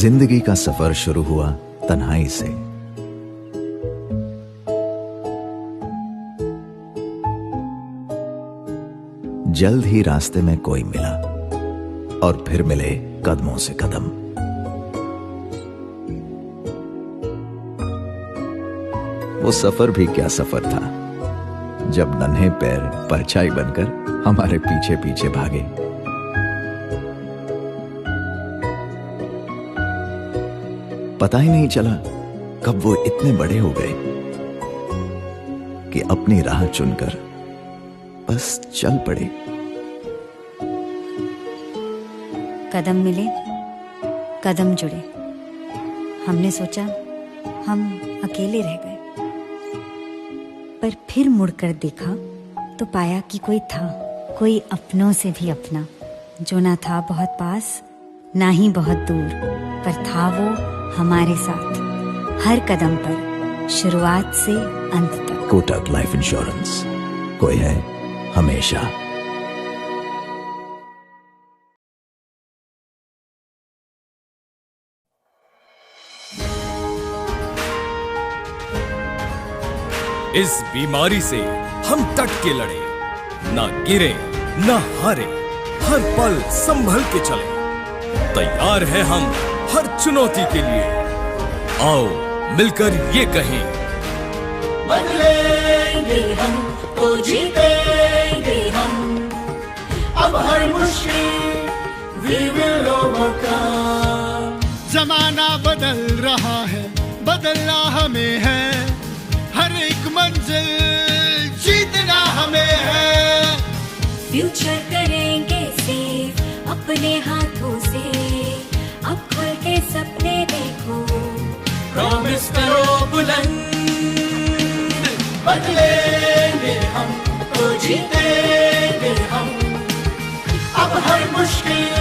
जिंदगी का सफर शुरू हुआ तन्हाई से। जल्द ही रास्ते में कोई मिला और फिर मिले कदमों से कदम। वो सफर भी क्या सफर था जब नन्हे पैर परछाई बनकर हमारे पीछे पीछे भागे। पता ही नहीं चला कब वो इतने बड़े हो गए कि अपनी राह चुनकर बस चल पड़े। कदम मिले, कदम जुड़े। हमने सोचा हम अकेले रह गए, पर फिर मुड़कर देखा तो पाया कि कोई था, कोई अपनों से भी अपना, जो ना था बहुत पास ना ही बहुत दूर, पर था वो हमारे साथ हर कदम पर, शुरुआत से अंत तक। कोटक लाइफ इंश्योरेंस, कोई है हमेशा। इस बीमारी से हम डट के लड़े, ना गिरे ना हारे, हर पल संभल के चले। तैयार हैं हम हर चुनौती के लिए। आओ मिलकर ये कहें, बदलेंगे हम तो जीतेंगे हम, अब हर मुश्किल we will overcome। जमाना बदल रहा है, बदलना हमें है, हर एक मंजिल जीतना हमें है। फ्यूचर करेंगे सेव अपने हाथों से, अब खुल के सपने देखो, प्रॉमिस करो बुलंद, बदलेंगे हम तो जीतेंगे हम, अब हर मुश्किल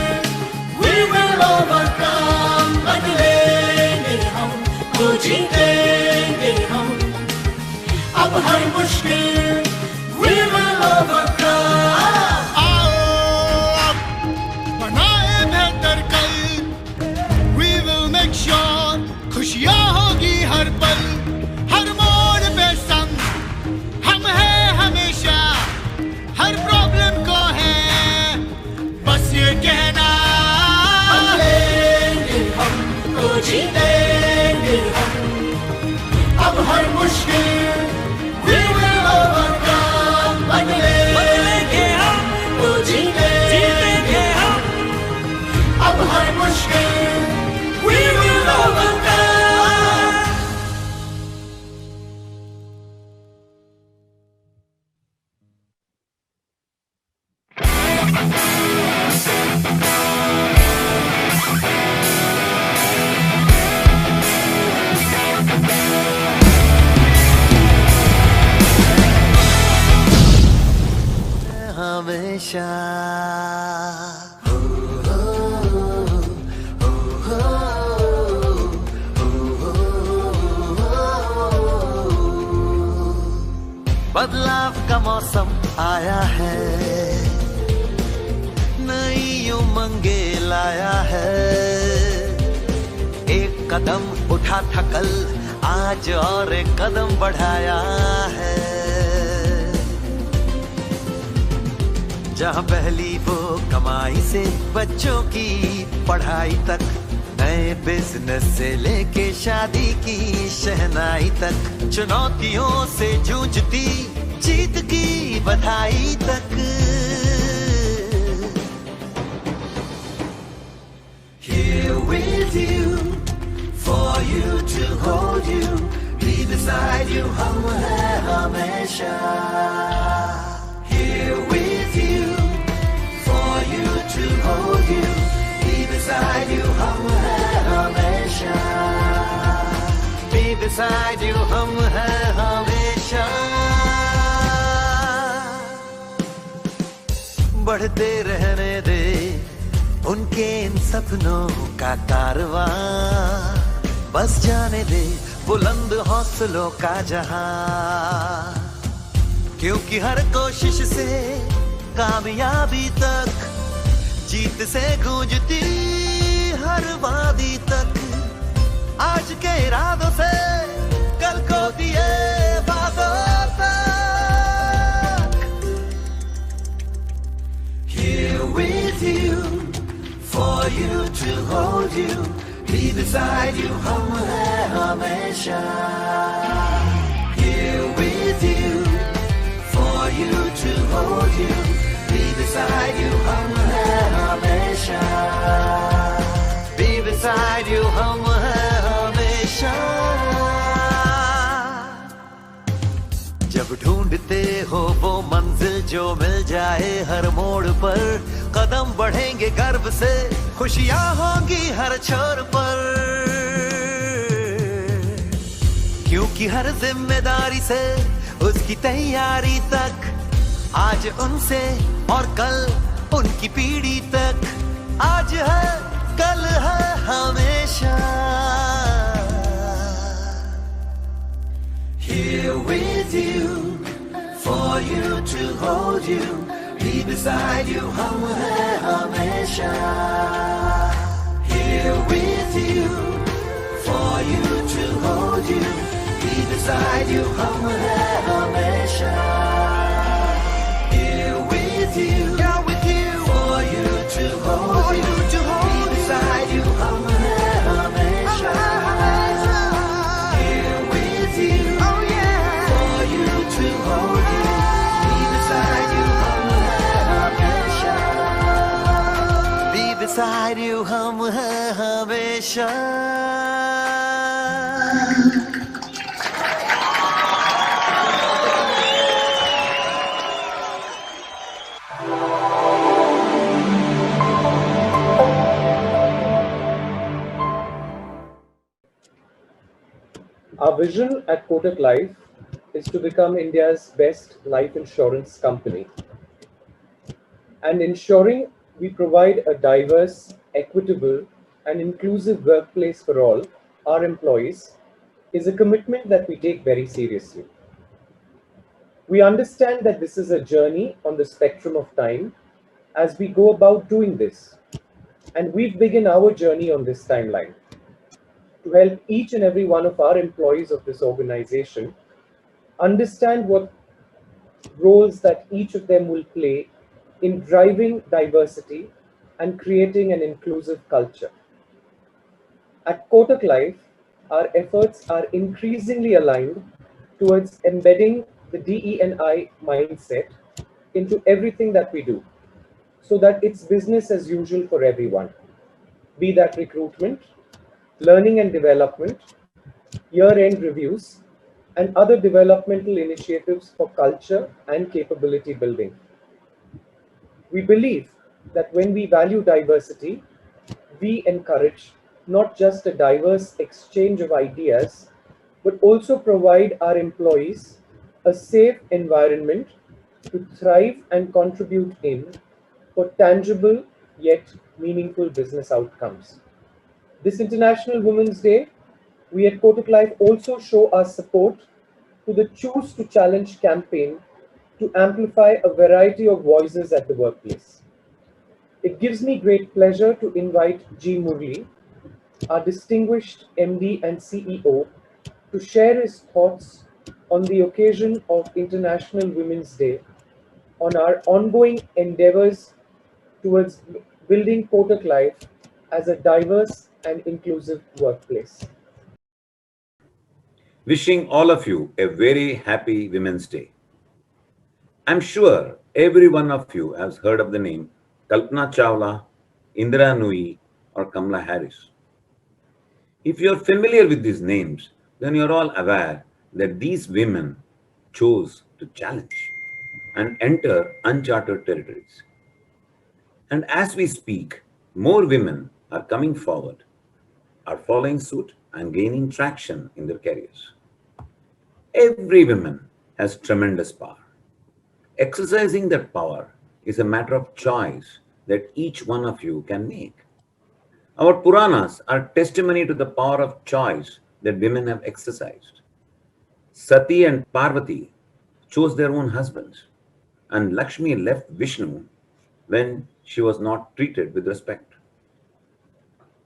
we will overcome। बदलेंगे हम तो जीतेंगे हम, अब हर मुश्किल we will overcome। आओ अब बनाए बेहतर कल, we will make sure खुशियाँ होगी हर पल, हर मोड़ पे संग हम हैं हमेशा, हर प्रॉब्लम को है बस ये कहना। बदलेंगे हम तो जीतेंगे हम, अब हर मुश्किल we will overcome। बदलेंगे हम तो जीतेंगे हम, अब हर मुश्किल we will overcome। हमेशा बदलाव का मौसम आया है, नई उमंगे लाया है। एक कदम उठा था कल, आज और एक कदम बढ़ाया है। जहाँ पहली वो कमाई से बच्चों की पढ़ाई तक, नए बिजनेस से लेके शादी की शहनाई तक, चुनौतियों से जूझती जीत की बधाई तक। Here with you, for you to hold you, be beside you, हम हैं हमेशा। Here with you, for you to hold you, be beside you, हम हैं हमेशा। Be beside you, हम हैं हमेशा। बढ़ते रहने दे उनके इन सपनों का कारवां, बस जाने दे बुलंद हौसलों का जहां, क्योंकि हर कोशिश से कामयाबी तक, जीत से गूंजती हर वादी तक। with you, for you to hold you, be beside you, hum hai hamesha. Here with you, for you to hold you, be beside you, hum hai hamesha. Be beside you, hum hai hamesha. जब ढूंढते हो वो मंजिल जो मिल जाए हर मोड़ पर, कदम बढ़ेंगे गर्व से, खुशियां होंगी हर छोर पर। क्योंकि हर जिम्मेदारी से उसकी तैयारी तक, आज उनसे और कल उनकी पीढ़ी तक, आज है कल है हमेशा। Here with you, for you to hold you, be beside you, hum hai hamesha. Here with you, for you to hold you, be beside you, hum hai hamesha. Here with you, for you to hold you, be beside you, hum hai hamesha. Here with you, for you to hold you, be beside you, hum hai hamesha. Be beside you, hum hai hamesha. Our vision at Kotak Life is to become India's best life insurance company, and ensuring we provide a diverse, equitable, and inclusive workplace for all our employees is a commitment that we take very seriously. We understand that this is a journey on the spectrum of time as we go about doing this, and we've begun our journey on this timeline to help each and every one of our employees of this organization understand what roles that each of them will play in driving diversity and creating an inclusive culture. At Kotak Life, our efforts are increasingly aligned towards embedding the DE&I mindset into everything that we do, so that it's business as usual for everyone, be that recruitment, learning and development, year-end reviews, and other developmental initiatives for culture and capability building. We believe that when we value diversity, we encourage not just a diverse exchange of ideas, but also provide our employees a safe environment to thrive and contribute in for tangible yet meaningful business outcomes. This International Women's Day, we at Kotak Life also show our support to the Choose to Challenge campaign to amplify a variety of voices at the workplace. It gives me great pleasure to invite G. Murli, our distinguished MD and CEO, to share his thoughts on the occasion of International Women's Day on our ongoing endeavors towards building Kotak Life as a diverse and inclusive workplace. Wishing all of you a very happy Women's Day. I'm sure every one of you has heard of the name Kalpana Chawla, Indira Nooyi, or Kamala Harris. If you're familiar with these names, then you're all aware that these women chose to challenge and enter uncharted territories. And as we speak, more women are coming forward, are following suit and gaining traction in their careers. Every woman has tremendous power. Exercising that power is a matter of choice that each one of you can make. Our Puranas are testimony to the power of choice that women have exercised. Sati and Parvati chose their own husbands, and Lakshmi left Vishnu when she was not treated with respect.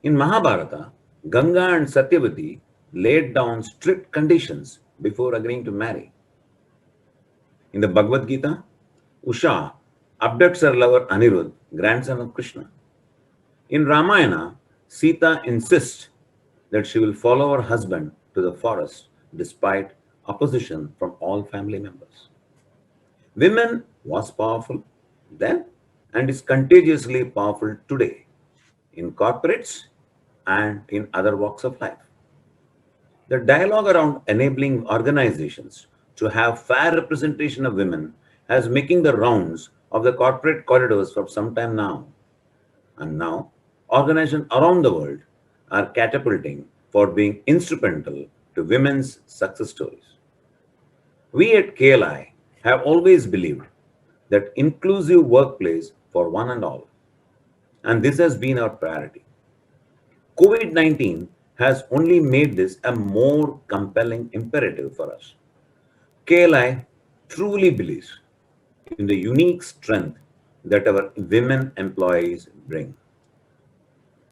In Mahabharata, Ganga and Satyavati laid down strict conditions before agreeing to marry. In the Bhagavad Gita, Usha abducts her lover Anirudh, grandson of Krishna. In Ramayana, Sita insists that she will follow her husband to the forest despite opposition from all family members. Women was powerful then and is contagiously powerful today in corporates and in other walks of life. The dialogue around enabling organizations to have fair representation of women has making the rounds of the corporate corridors for some time now. And now, organizations around the world are catapulting for being instrumental to women's success stories. We at KLI have always believed that inclusive workplace for one and all, and this has been our priority. COVID-19 has only made this a more compelling imperative for us. KLI truly believes in the unique strength that our women employees bring.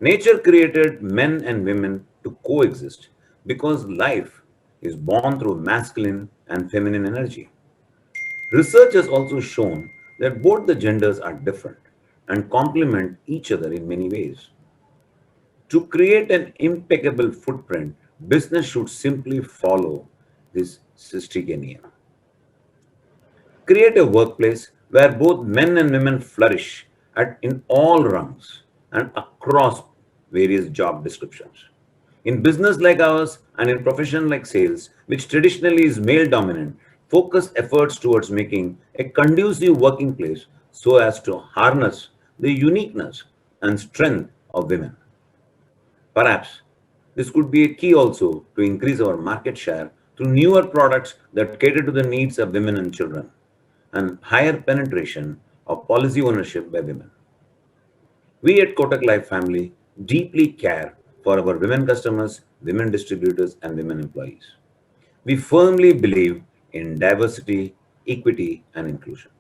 Nature created men and women to coexist because life is born through masculine and feminine energy. Research has also shown that both the genders are different and complement each other in many ways. To create an impeccable footprint, business should simply follow this Sistrigenian. Create a workplace where both men and women flourish in all rungs and across various job descriptions. In business like ours and in profession like sales, which traditionally is male dominant, focus efforts towards making a conducive working place so as to harness the uniqueness and strength of women. Perhaps this could be a key also to increase our market share through newer products that cater to the needs of women and children and higher penetration of policy ownership by women. We at Kotak Life family deeply care for our women customers, women distributors, and women employees. We firmly believe in diversity, equity, and inclusion.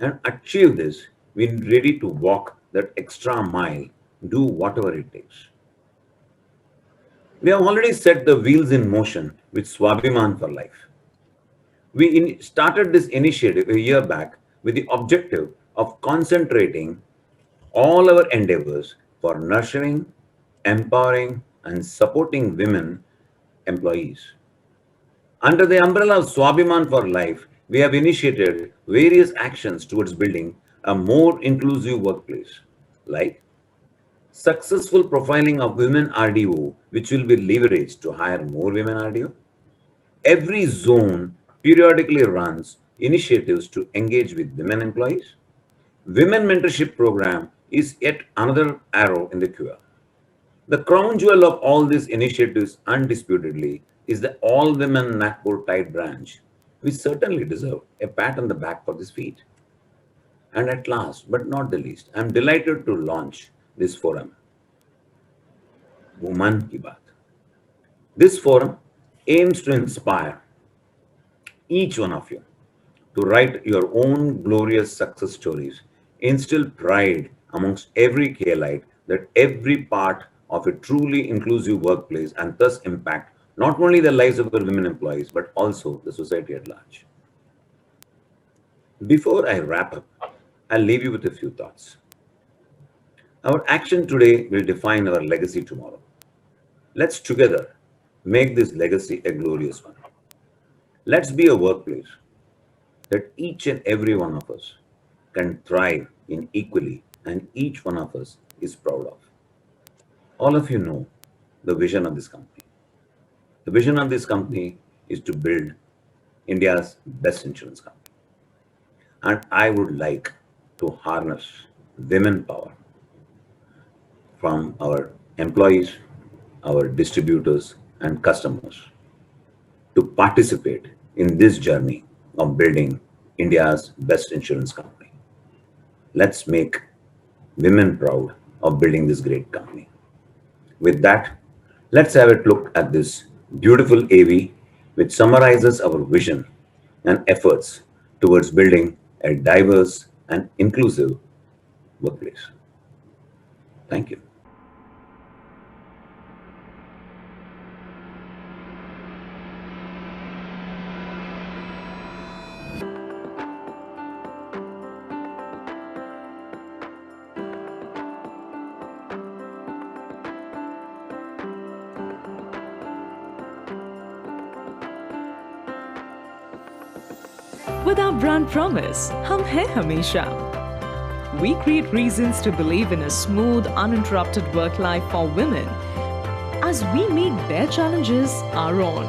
And achieve this, we're ready to walk that extra mile, do whatever it takes. We have already set the wheels in motion with Swabhiman for Life. We started this initiative a year back with the objective of concentrating all our endeavors for nurturing, empowering, and supporting women employees. Under the umbrella of Swabhiman for Life, we have initiated various actions towards building a more inclusive workplace, like successful profiling of women RDO, which will be leveraged to hire more women RDO. Every zone periodically runs initiatives to engage with women employees. Women mentorship program is yet another arrow in the quiver. The crown jewel of all these initiatives undisputedly is the all-women Nagpur Tide branch. We certainly deserve a pat on the back for this feat. And at last, but not the least, I am delighted to launch this forum, Woman Ki Baat. This forum aims to inspire each one of you to write your own glorious success stories, instill pride amongst every KLite that every part of a truly inclusive workplace and thus impact not only the lives of our women employees, but also the society at large. Before I wrap up, I'll leave you with a few thoughts. Our action today will define our legacy tomorrow. Let's together make this legacy a glorious one. Let's be a workplace that each and every one of us can thrive in equally and each one of us is proud of. All of you know the vision of this company. The vision of this company is to build India's best insurance company. And I would like to harness women power from our employees, our distributors, and customers to participate in this journey of building India's best insurance company. Let's make women proud of building this great company. With that, let's have a look at this beautiful AV which summarizes our vision and efforts towards building a diverse and inclusive workplace. Thank you. With our brand promise, हम हैं हमेशा. We create reasons to believe in a smooth, uninterrupted work life for women as we make their challenges our own.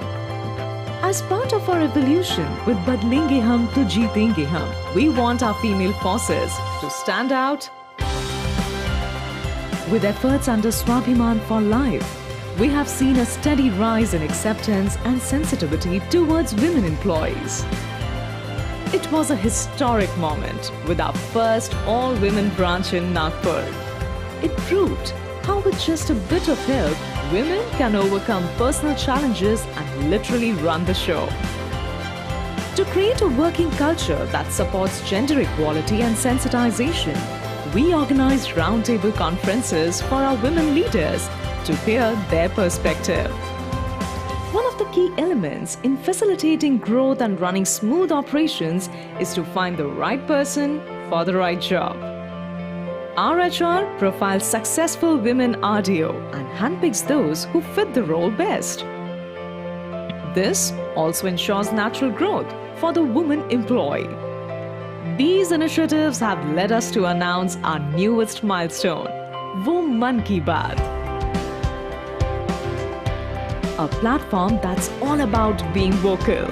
As part of our evolution with Badlenge Hum to Jeetenge Hum, we want our female forces to stand out. With efforts under Swabhiman for Life, we have seen a steady rise in acceptance and sensitivity towards women employees. It was a historic moment with our first all-women branch in Nagpur. It proved how with just a bit of help, women can overcome personal challenges and literally run the show. To create a working culture that supports gender equality and sensitization, we organized roundtable conferences for our women leaders to hear their perspective. One of the key elements in facilitating growth and running smooth operations is to find the right person for the right job. Our HR profiles successful women RDO and handpicks those who fit the role best. This also ensures natural growth for the woman employee. These initiatives have led us to announce our newest milestone, Wo Man Ki Baat. A platform that's all about being vocal.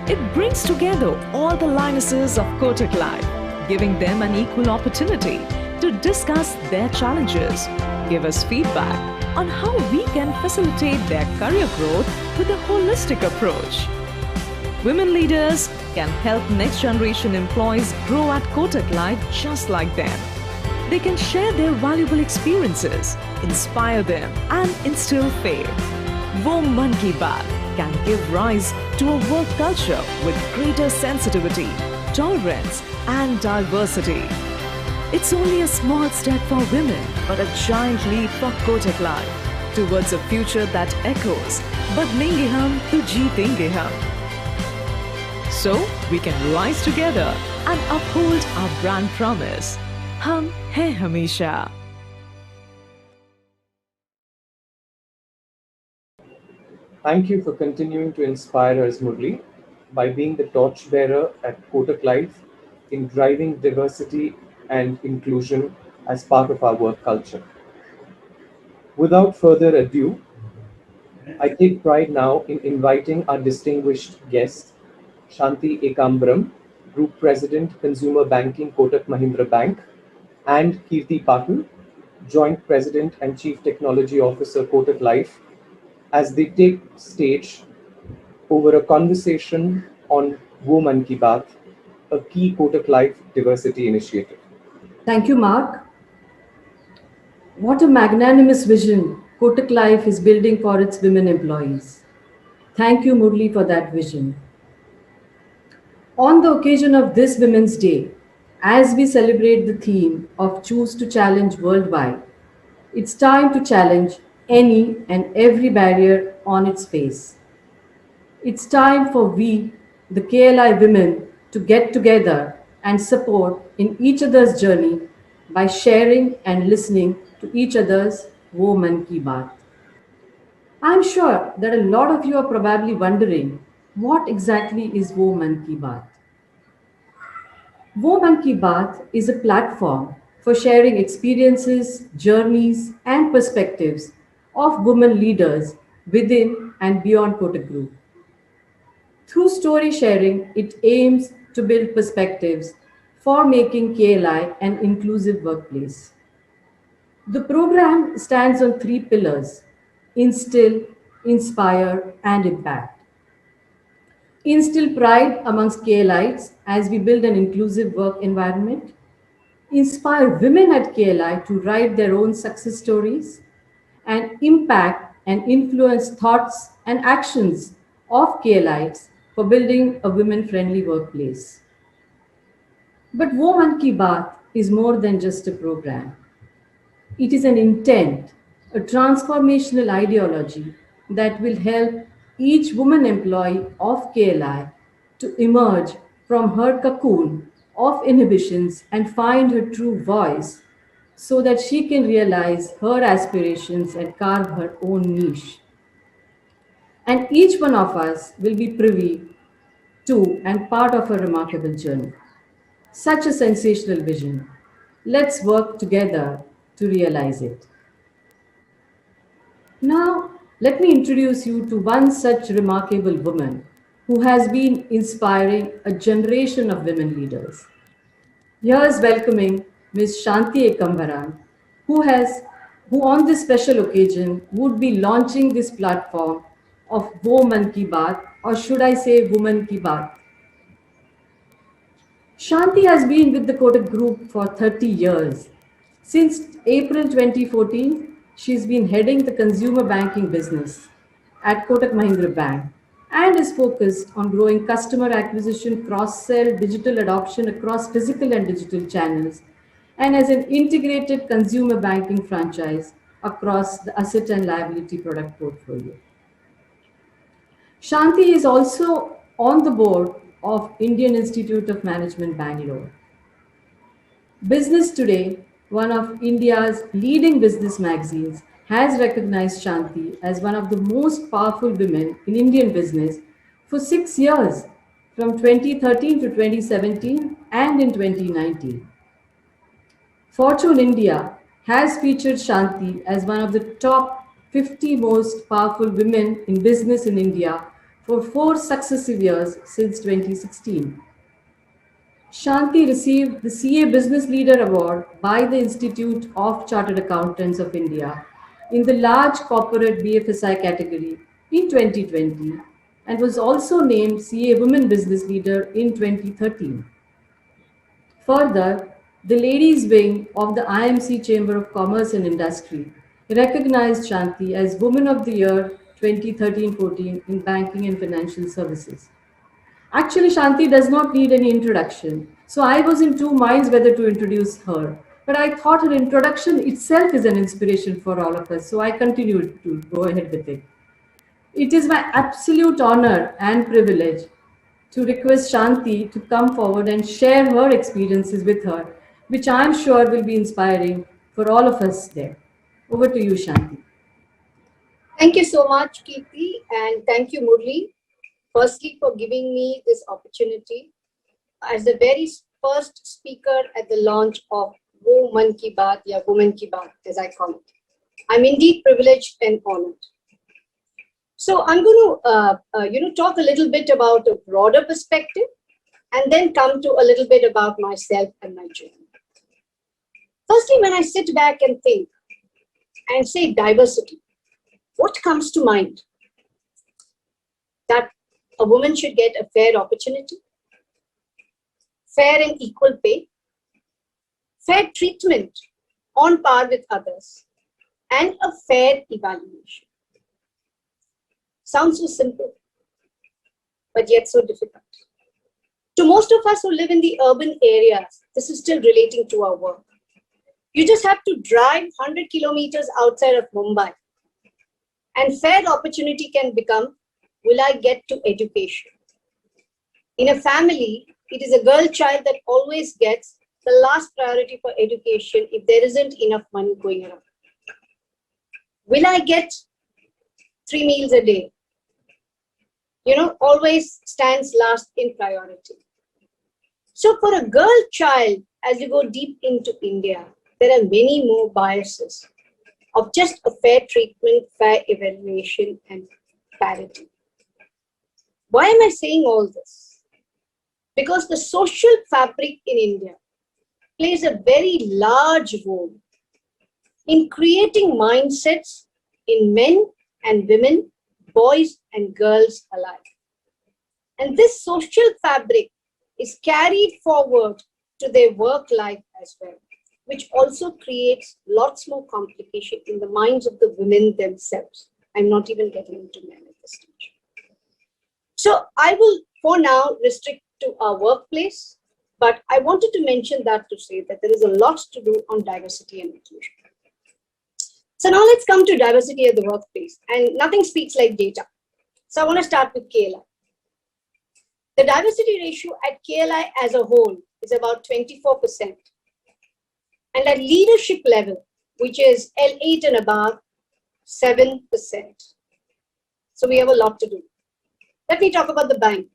It brings together all the lionesses of Kotak Life, giving them an equal opportunity to discuss their challenges, give us feedback on how we can facilitate their career growth with a holistic approach. Women leaders can help next generation employees grow at Kotak Life just like them. They can share their valuable experiences, inspire them, and instill faith. Wo Man Ki Baat can give rise to a work culture with greater sensitivity, tolerance, and diversity. It's only a small step for women, but a giant leap for Kotak Life towards a future that echoes Badlenge Hum to Jeetenge Hum. So we can rise together and uphold our brand promise. Hum hai hamesha. Thank you for continuing to inspire us, Murli, by being the torchbearer at Kotak Life in driving diversity and inclusion as part of our work culture. Without further ado, I take pride now in inviting our distinguished guest, Shanti Ekambaram, Group President, Consumer Banking, Kotak Mahindra Bank, and Kirti Patil, Joint President and Chief Technology Officer, Kotak Life, as they take stage over a conversation on Wo Man Ki Baat, a key Kotak Life diversity initiative. Thank you, Mark. What a magnanimous vision Kotak Life is building for its women employees. Thank you, Murli, for that vision. On the occasion of this Women's Day, as we celebrate the theme of Choose to Challenge Worldwide, it's time to challenge any and every barrier on its face. It's time for we, the KLI women, to get together and support in each other's journey by sharing and listening to each other's Wo Man Ki Baat. I'm sure that a lot of you are probably wondering what exactly is Wo Man Ki Baat. Wo Man Ki Baat is a platform for sharing experiences, journeys, and perspectives of women leaders within and beyond Kotak Group. Through story sharing, it aims to build perspectives for making KLI an inclusive workplace. The program stands on three pillars: instill, inspire, and impact. Instill pride amongst KLItes as we build an inclusive work environment. Inspire women at KLI to write their own success stories, and impact and influence thoughts and actions of KLItes for building a women-friendly workplace. But Wo Man Ki Baat is more than just a program. It is an intent, a transformational ideology that will help each woman employee of KLI to emerge from her cocoon of inhibitions and find her true voice so that she can realize her aspirations and carve her own niche. And each one of us will be privy to and part of a remarkable journey. Such a sensational vision. Let's work together to realize it. Now, let me introduce you to one such remarkable woman who has been inspiring a generation of women leaders. Here's welcoming Ms. Shanti Ekambaram, who on this special occasion would be launching this platform of Woman Ki Baat, or should I say Woman Ki Baat. Shanti has been with the Kotak Group for 30 years. Since April 2014, she's been heading the consumer banking business at Kotak Mahindra Bank and is focused on growing customer acquisition, cross-sell, digital adoption across physical and digital channels, and as an integrated consumer banking franchise across the asset and liability product portfolio. Shanti is also on the board of Indian Institute of Management, Bangalore. Business Today, one of India's leading business magazines, has recognized Shanti as one of the most powerful women in Indian business for 6 years, from 2013 to 2017 and in 2019. Fortune India has featured Shanti as one of the top 50 most powerful women in business in India for 4 successive years since 2016. Shanti received the CA Business Leader Award by the Institute of Chartered Accountants of India in the large corporate BFSI category in 2020 and was also named CA Women Business Leader in 2013. Further, the Ladies Wing of the IMC Chamber of Commerce and Industry recognized Shanti as Woman of the Year 2013-14 in banking and financial services. Actually, Shanti does not need any introduction, so I was in two minds whether to introduce her. But I thought her introduction itself is an inspiration for all of us, so I continued to go ahead with it. It is my absolute honor and privilege to request Shanti to come forward and share her experiences with her, which I'm sure will be inspiring for all of us there. Over to you, Shanti. Thank you so much, Kirti, and thank you, Murli, firstly for giving me this opportunity as the very first speaker at the launch of Woman Ki Baat, ya Woman Ki Baat, as I call it. I'm indeed privileged and honored. So I'm going to, talk a little bit about a broader perspective and then come to a little bit about myself and my journey. Firstly, when I sit back and think and say diversity, what comes to mind? That a woman should get a fair opportunity, fair and equal pay, fair treatment on par with others, and a fair evaluation. Sounds so simple, but yet so difficult. To most of us who live in the urban areas, this is still relating to our work. You just have to drive 100 kilometers outside of Mumbai, and fair opportunity can become, will I get to education? In a family, it is a girl child that always gets the last priority for education if there isn't enough money going around. Will I get 3 meals a day? Always stands last in priority. So for a girl child, as you go deep into India, there are many more biases of just a fair treatment, fair evaluation, and parity. Why am I saying all this? Because the social fabric in India plays a very large role in creating mindsets in men and women, boys and girls alike. And this social fabric is carried forward to their work life as well, which also creates lots more complication in the minds of the women themselves. I'm not even getting into men at this stage. So I will, for now, restrict to our workplace, but I wanted to mention that to say that there is a lot to do on diversity and inclusion. So now let's come to diversity at the workplace, and nothing speaks like data. So I want to start with KLI. The diversity ratio at KLI as a whole is about 24%. And at leadership level, which is L8 and above, 7%. So we have a lot to do. Let me talk about the bank.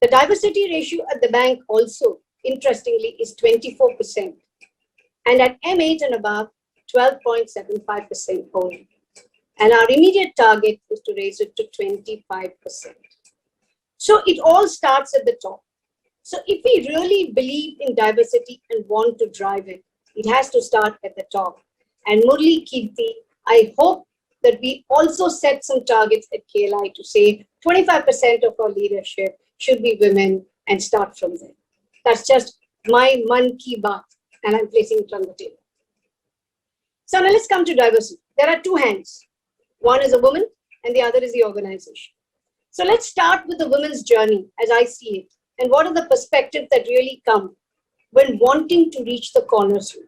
The diversity ratio at the bank also, interestingly, is 24%. And at M8 and above, 12.75% only. And our immediate target is to raise it to 25%. So it all starts at the top. So if we really believe in diversity and want to drive it, it has to start at the top. And Murli, Kirti, I hope that we also set some targets at KLI to say 25% of our leadership should be women and start from there. That's just my man ki baat, and I'm placing it on the table. So now let's come to diversity. There are two hands. One is a woman and the other is the organization. So let's start with the women's journey as I see it. And what are the perspectives that really come when wanting to reach the corners route?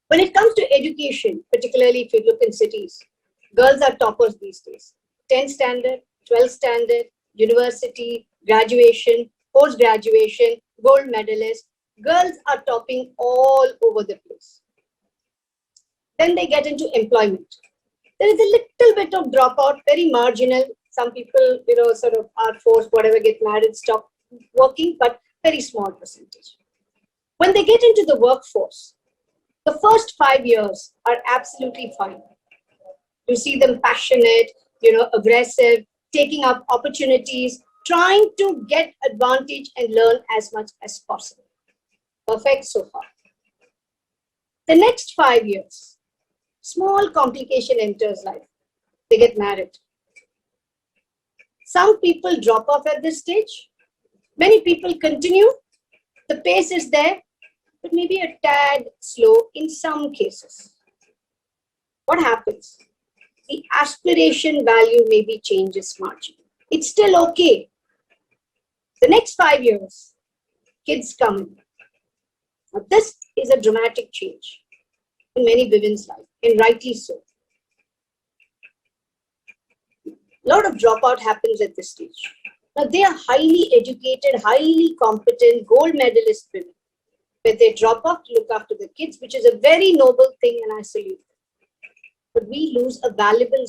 When it comes to education, particularly if you look in cities, girls are toppers these days. 10th standard, 12th standard, university, graduation, post-graduation, gold medalist. Girls are topping all over the place. Then they get into employment. There is a little bit of dropout, very marginal. Some people, sort of are forced, whatever, get married, stop working, but very small percentage. When they get into the workforce, the first 5 years are absolutely fine. You see them passionate, aggressive, taking up opportunities, trying to get advantage and learn as much as possible. Perfect so far. The next 5 years, small complication enters life. They get married. Some people drop off at this stage. Many people continue. The pace is there, but maybe a tad slow in some cases. What happens? The aspiration value maybe changes marginally. It's still okay. The next 5 years, kids come in. Now, this is a dramatic change in many women's life, and rightly so. A lot of dropout happens at this stage. Now, they are highly educated, highly competent, gold medalist women. But they drop off to look after the kids, which is a very noble thing, and I salute them. But we lose a valuable,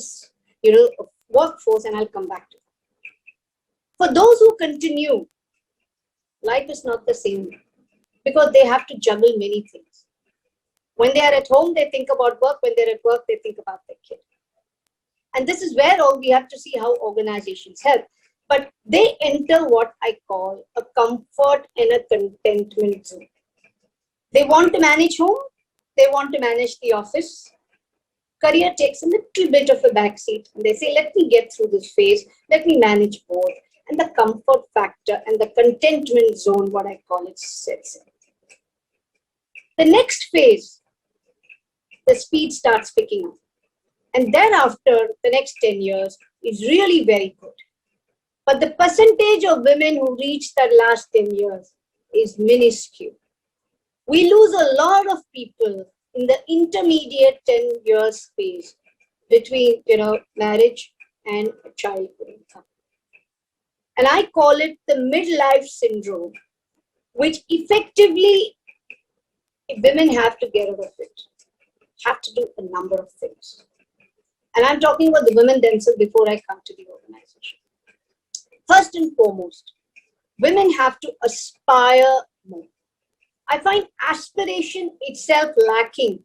workforce, and I'll come back to that. For those who continue, life is not the same because they have to juggle many things. When they are at home, they think about work. When they're at work, they think about their kid. And this is where we have to see how organizations help. But they enter what I call a comfort and a contentment zone. They want to manage home. They want to manage the office. Career takes a little bit of a backseat. And they say, let me get through this phase. Let me manage both. And the comfort factor and the contentment zone, what I call it, sets in. The next phase, the speed starts picking up. And thereafter, the next 10 years is really very good. But the percentage of women who reach that last 10 years is minuscule. We lose a lot of people in the intermediate 10 years phase between, marriage and a child growing up. And I call it the midlife syndrome, which effectively women have to get out of it, have to do a number of things. And I'm talking about the women themselves before I come to the organization. First and foremost, women have to aspire more. I find aspiration itself lacking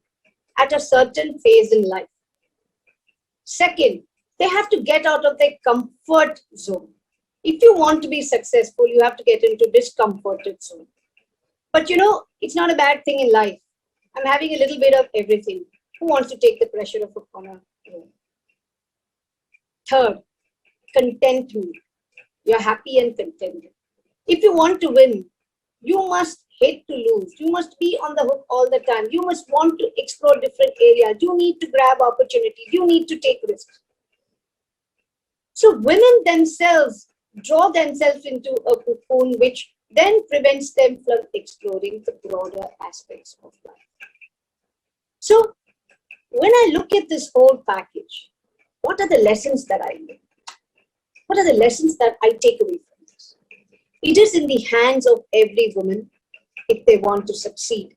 at a certain phase in life. Second, they have to get out of their comfort zone. If you want to be successful, you have to get into discomforted zone. But it's not a bad thing in life. I'm having a little bit of everything. Who wants to take the pressure of a corner? Third, contentment. You're happy and contented. If you want to win, you must hate to lose. You must be on the hook all the time. You must want to explore different areas. You need to grab opportunities. You need to take risks. So women themselves draw themselves into a cocoon which then prevents them from exploring the broader aspects of life. So when I look at this whole package, what are the lessons that I learn? What are the lessons that I take away from this? It is in the hands of every woman if they want to succeed.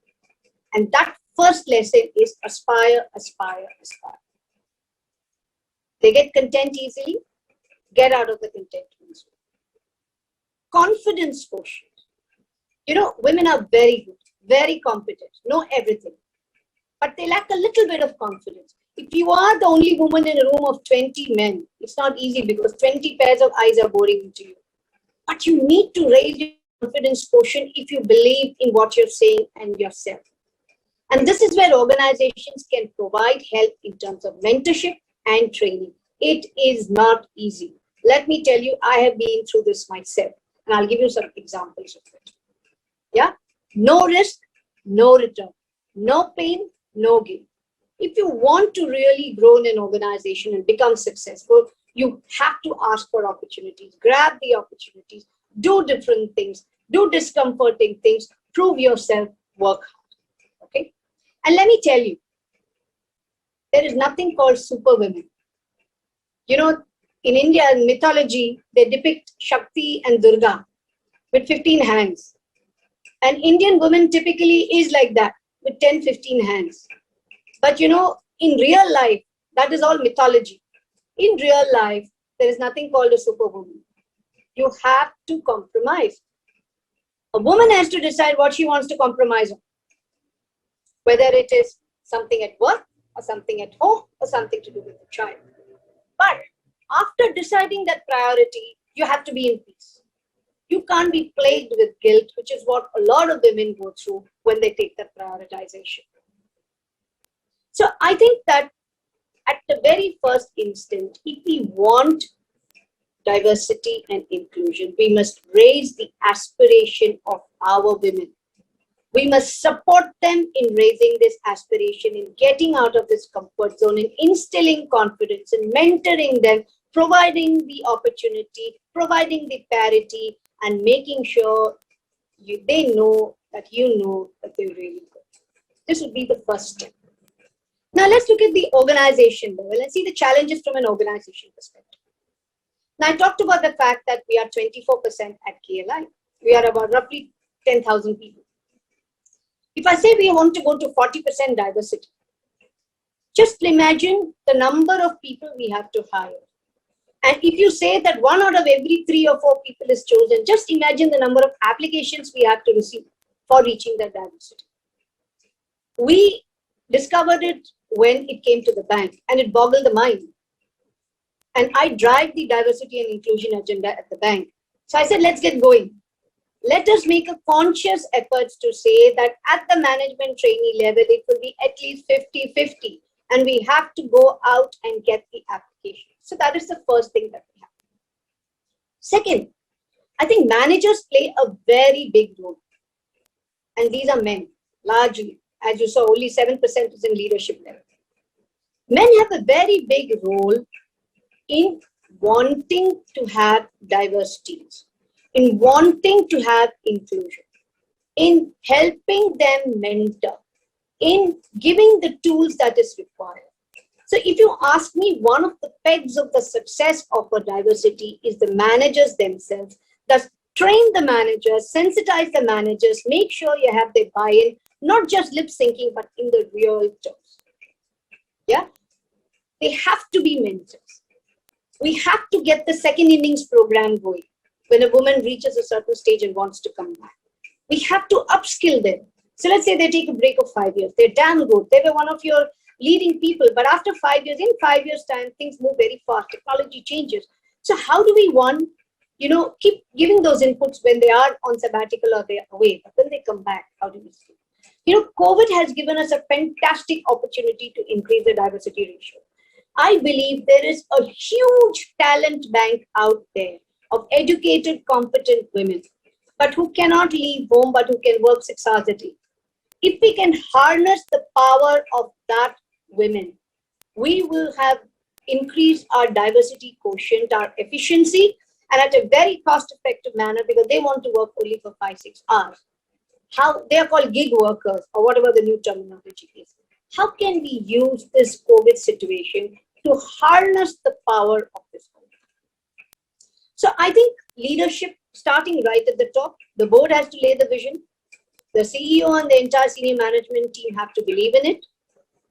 And that first lesson is aspire, aspire, aspire. They get content easily, get out of the contentment zone. Confidence quotient. You know, women are very good, very competent, know everything, but they lack a little bit of confidence. If you are the only woman in a room of 20 men, it's not easy because 20 pairs of eyes are boring into you. But you need to raise your confidence quotient if you believe in what you're saying and yourself. And this is where organizations can provide help in terms of mentorship and training. It is not easy. Let me tell you, I have been through this myself, and I'll give you some examples of it. Yeah, no risk, no return, no pain, no gain. If you want to really grow in an organization and become successful, you have to ask for opportunities, grab the opportunities, do different things, do discomforting things, prove yourself, work hard. Okay? And let me tell you, there is nothing called superwomen. You know, in Indian mythology, they depict Shakti and Durga with 15 hands. And Indian woman typically is like that, with 10, 15 hands. But you know, in real life, that is all mythology. In real life, there is nothing called a superwoman. You have to compromise. A woman has to decide what she wants to compromise on. Whether it is something at work, or something at home, or something to do with the child. But after deciding that priority, you have to be in peace. You can't be plagued with guilt, which is what a lot of women go through when they take that prioritization. So I think that at the very first instant, if we want diversity and inclusion, we must raise the aspiration of our women. We must support them in raising this aspiration, in getting out of this comfort zone, in instilling confidence, in mentoring them, providing the opportunity, providing the parity, and making sure they know that you know that they're really good. This would be the first step. Now let's look at the organization level and see the challenges from an organization perspective. Now I talked about the fact that we are 24% at KLI. We are about roughly 10,000 people. If I say we want to go to 40% diversity, just imagine the number of people we have to hire. And if you say that 1 out of every 3 or 4 people is chosen, just imagine the number of applications we have to receive for reaching that diversity. We discovered it when it came to the bank, and it boggled the mind. And I drive the diversity and inclusion agenda at the bank. So I said, let's get going. Let us make a conscious effort to say that at the management trainee level, it will be at least 50-50. And we have to go out and get the application. So that is the first thing that we have. Second, I think managers play a very big role. And these are men, largely. As you saw, only 7% is in leadership level. Men have a very big role in wanting to have diversities, in wanting to have inclusion, in helping them mentor, in giving the tools that is required. So if you ask me, one of the pegs of the success of a diversity is the managers themselves. Thus, train the managers, sensitize the managers, make sure you have their buy-in, not just lip syncing, but in the real terms. Yeah, they have to be mentors. We have to get the second innings program going when a woman reaches a certain stage and wants to come back. We have to upskill them. So let's say they take a break of 5 years. They're damn good. They were one of your leading people, but after 5 years, in 5 years' time, things move very fast. Technology changes. So how do we, one, keep giving those inputs when they are on sabbatical or they're away, but when they come back, how do we see? COVID has given us a fantastic opportunity to increase the diversity ratio. I believe there is a huge talent bank out there of educated, competent women, but who cannot leave home, but who can work 6 hours a day. If we can harness the power of that women, we will have increased our diversity quotient, our efficiency, and at a very cost-effective manner, because they want to work only for 5-6 hours. How they are called gig workers, or whatever the new terminology is. How can we use this COVID situation to harness the power of this COVID? So I think leadership, starting right at the top, the board has to lay the vision. The CEO and the entire senior management team have to believe in it.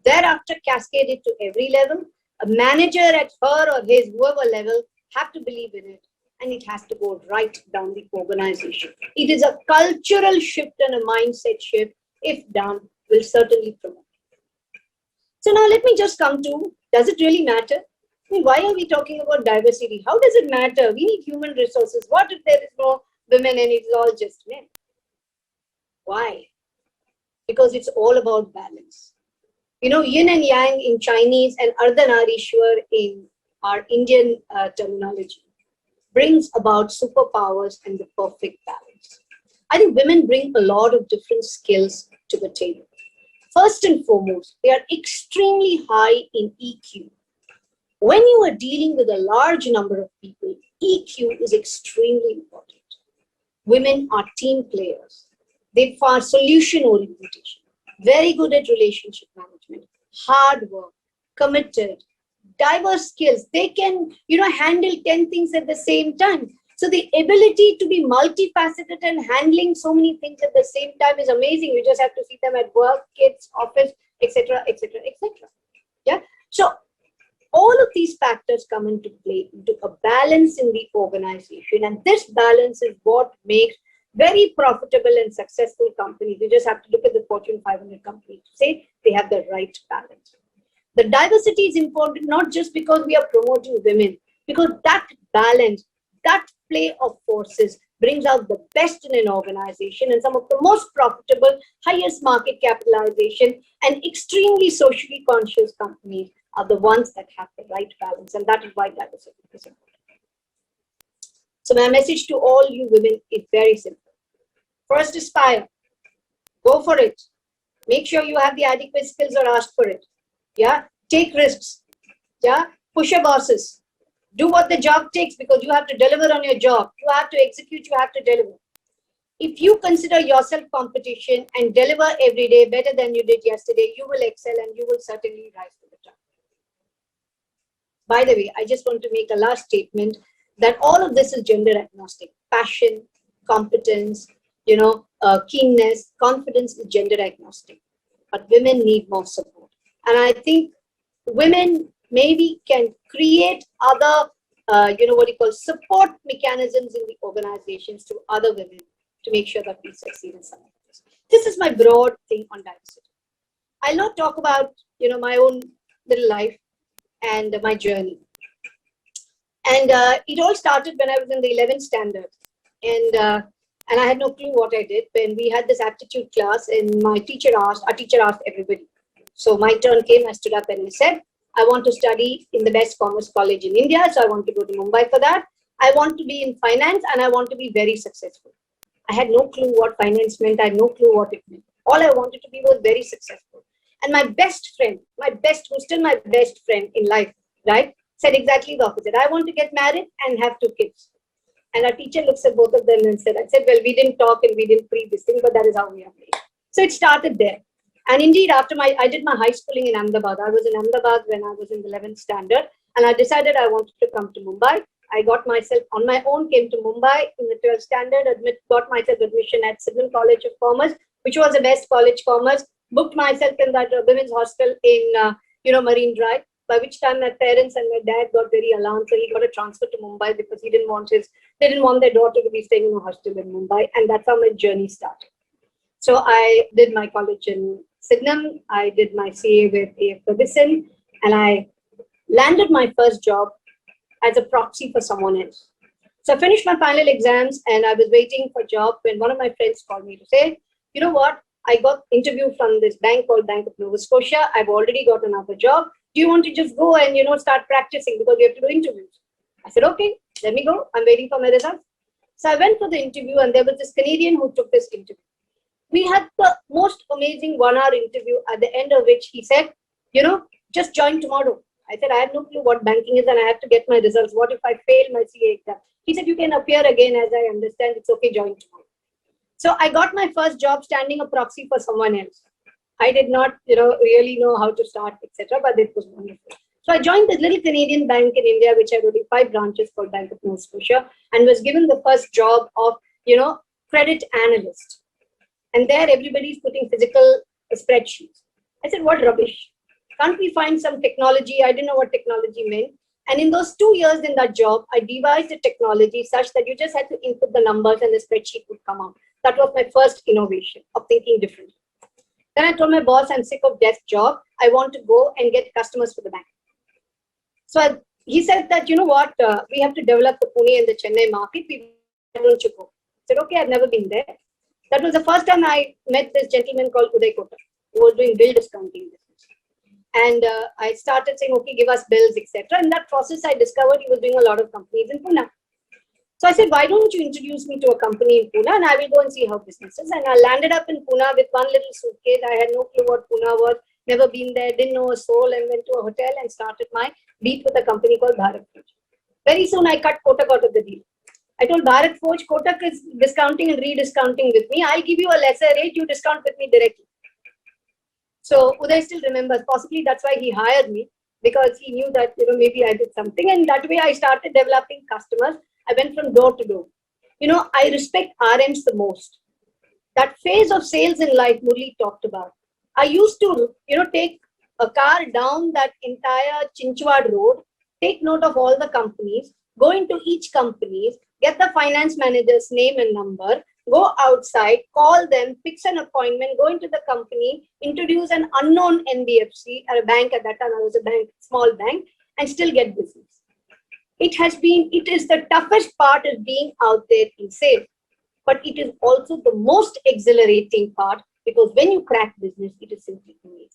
Thereafter, cascade it to every level. A manager at her or his, whoever level, have to believe in it. and it has to go right down the organization. It is a cultural shift and a mindset shift, if done, will certainly promote. So now let me just come to, does it really matter? I mean, why are we talking about diversity? How does it matter? We need human resources. What if there is no women and it's all just men? Why? Because it's all about balance. You know, yin and yang in Chinese and ardhanarishwar in our Indian terminology brings about superpowers and the perfect balance. I think women bring a lot of different skills to the table. First and foremost, they are extremely high in EQ. When you are dealing with a large number of people, EQ is extremely important. Women are team players. They are solution orientation, very good at relationship management, hard work, committed, diverse skills. They can, handle 10 things at the same time. So the ability to be multifaceted and handling so many things at the same time is amazing. You just have to see them at work, kids, office, etc., etc., etc. Yeah. So all of these factors come into play, into a balance in the organization, and this balance is what makes very profitable and successful companies. You just have to look at the Fortune 500 companies to say they have the right balance. The diversity is important not just because we are promoting women, because that balance, that play of forces brings out the best in an organization, and some of the most profitable, highest market capitalization, and extremely socially conscious companies are the ones that have the right balance, and that is why diversity is important. So my message to all you women is very simple. First, aspire. Go for it. Make sure you have the adequate skills or ask for it. Yeah. Take risks. Yeah. Push your bosses. Do what the job takes, because you have to deliver on your job. You have to execute. You have to deliver. If you consider yourself competition and deliver every day better than you did yesterday, you will excel and you will certainly rise to the top. By the way, I just want to make a last statement that all of this is gender agnostic. Passion, competence, keenness, confidence is gender agnostic. But women need more support. And I think women maybe can create other, support mechanisms in the organizations to other women to make sure that we succeed in some of this. This is my broad thing on diversity. I'll not talk about, my own little life and my journey. And it all started when I was in the 11th standard. And I had no clue what I did. When we had this aptitude class, and our teacher asked everybody. So my turn came, I stood up and I said, I want to study in the best commerce college in India. So I want to go to Mumbai for that. I want to be in finance and I want to be very successful. I had no clue what finance meant. I had no clue what it meant. All I wanted to be was very successful. And my best friend, who's still my best friend in life, right, said exactly the opposite. I want to get married and have 2 kids. And our teacher looks at both of them and said, well, we didn't talk and we didn't pre this thing, but that is how we are made. So it started there. And indeed, after I did my high schooling in Ahmedabad. I was in Ahmedabad when I was in the 11th standard. And I decided I wanted to come to Mumbai. I got myself on my own, came to Mumbai in the 12th standard, got myself admission at Sidman College of Commerce, which was the best college commerce, booked myself in that women's hostel in, Marine Drive, by which time my parents and my dad got very alarmed. So he got a transfer to Mumbai because they didn't want their daughter to be staying in a hostel in Mumbai. And that's how my journey started. So I did my college in Sydenham. I did my CA with A.F. Ferguson, and I landed my first job as a proxy for someone else. So I finished my final exams and I was waiting for a job when one of my friends called me to say, you know what, I got interview from this bank called Bank of Nova Scotia. I've already got another job. Do you want to just go and, start practicing because we have to do interviews? I said, okay, let me go. I'm waiting for my results. So I went for the interview and there was this Canadian who took this interview. We had the most amazing 1-hour interview, at the end of which he said, just join tomorrow. I said, I have no clue what banking is and I have to get my results. What if I fail my CA exam? He said, you can appear again, as I understand. It's okay, join tomorrow. So I got my first job standing a proxy for someone else. I did not, really know how to start, etc. But it was wonderful. So I joined this little Canadian bank in India, which had only 5 branches called Bank of Nova Scotia, and was given the first job of, credit analyst. And there everybody's putting physical spreadsheets. I said, what rubbish. Can't we find some technology? I didn't know what technology meant. And in those 2 years in that job, I devised a technology such that you just had to input the numbers and the spreadsheet would come out. That was my first innovation of thinking differently. Then I told my boss, I'm sick of desk job. I want to go and get customers for the bank. So he said that, you know what, we have to develop the Pune and the Chennai market. Why don't you go? I said, okay, I've never been there. That was the first time I met this gentleman called Uday Kotak, who was doing bill discounting business. And I started saying, okay, give us bills, etc. In that process, I discovered he was doing a lot of companies in Pune. So I said, why don't you introduce me to a company in Pune and I will go and see how business is. And I landed up in Pune with one little suitcase. I had no clue what Pune was, never been there, didn't know a soul, and went to a hotel and started my beat with a company called Bharat Forge. Very soon I cut Kotak out of the deal. I told Bharat Forge, Kotak is discounting and rediscounting with me. I'll give you a lesser rate, you discount with me directly. So Uday still remembers, possibly that's why he hired me, because he knew that, maybe I did something. And that way I started developing customers. I went from door to door. I respect RMs the most. That phase of sales in life Murli talked about. I used to, take a car down that entire Chinchwad road, take note of all the companies, go into each company, get the finance manager's name and number, go outside, call them, fix an appointment, go into the company, introduce an unknown NBFC or a bank. At that time I was a bank, small bank, and still get business. It is the toughest part of being out there in sales, but it is also the most exhilarating part, because when you crack business, it is simply amazing.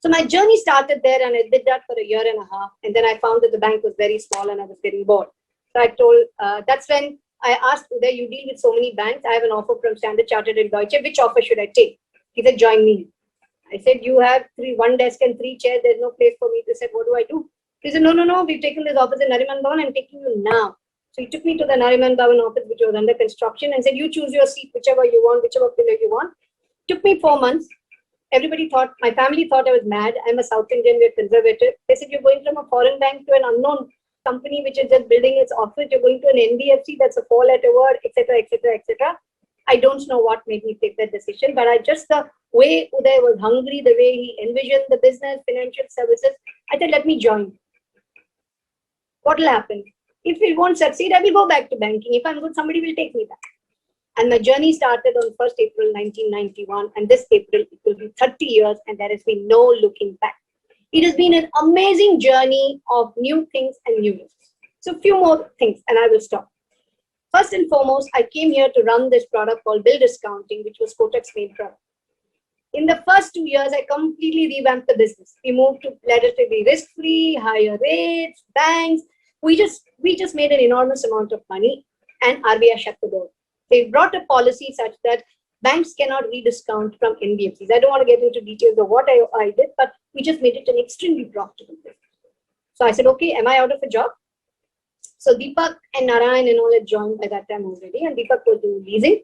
So my journey started there, and I did that for a year and a half. And then I found that the bank was very small and I was getting bored. So I told, that's when I asked Uday, you deal with so many banks. I have an offer from Standard Chartered and Deutsche. Which offer should I take? He said, join me. I said, you have one desk and 3 chairs. There's no place for me. They said, what do I do? He said, no, we've taken this office in Nariman Bhavan. I'm taking you now. So he took me to the Nariman Bhavan office, which was under construction, and said, you choose your seat, whichever you want, whichever pillar you want. Took me 4 months. Everybody thought, my family thought I was mad. I'm a South Indian, we're conservative. They said, you're going from a foreign bank to an unknown company which is just building its office. You're going to an NBFC, that's a 4-letter word, etc., etc., etc. I don't know what made me take that decision, but the way Uday was hungry, the way he envisioned the business, financial services, I said, let me join. What will happen? If we won't succeed, I will go back to banking. If I'm good, somebody will take me back. And my journey started on 1st April 1991, and this April it will be 30 years, and there has been no looking back. It has been an amazing journey of new things and new risks. So a few more things, and I will stop. First and foremost, I came here to run this product called bill discounting, which was Kotak's main product. In the first 2 years, I completely revamped the business. We moved to relatively risk-free, higher rates, banks. We just made an enormous amount of money, and RBI shut the door. They brought a policy such that banks cannot rediscount from NBFCs. I don't want to get into details of what I did, but we just made it an extremely profitable business. So I said, okay, am I out of a job? So Deepak and Narayan and all had joined by that time already, and Deepak was doing leasing.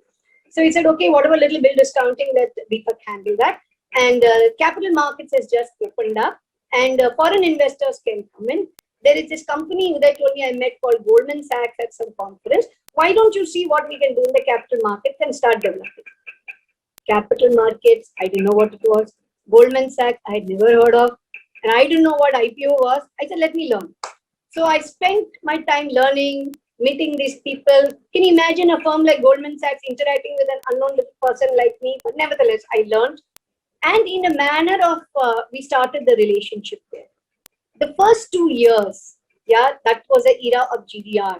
So he said, okay, whatever little bill discounting, let Deepak handle that. And capital markets has just opened up, and foreign investors can come in. There is this company that told me I met called Goldman Sachs at some conference. Why don't you see what we can do in the capital markets and start developing? Capital markets, I didn't know what it was. Goldman Sachs, I had never heard of. And I didn't know what IPO was. I said, let me learn. So I spent my time learning, meeting these people. Can you imagine a firm like Goldman Sachs interacting with an unknown little person like me? But nevertheless, I learned. And in a manner of, we started the relationship there. The first 2 years, that was the era of GDR.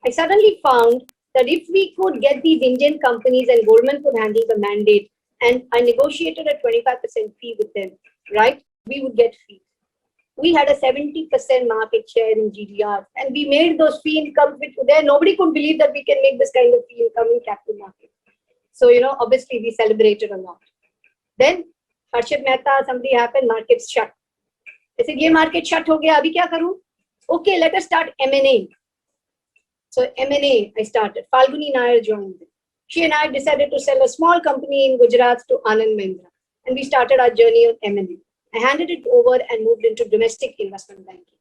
I suddenly found that if we could get these Indian companies and Goldman could handle the mandate, and I negotiated a 25% fee with them, right? We would get fees. We had a 70% market share in GDR, and we made those fee incomes which there. Nobody could believe that we can make this kind of fee income in capital market. So, obviously we celebrated a lot. Then Harshit Mehta, something happened, markets shut. I said, ye market shut ho gaya, abhi kya karu? Okay, let us start M&A. So M&A, I started. Falguni Nair joined. She and I decided to sell a small company in Gujarat to Anand Mahindra. And we started our journey on M&A. I handed it over and moved into domestic investment banking.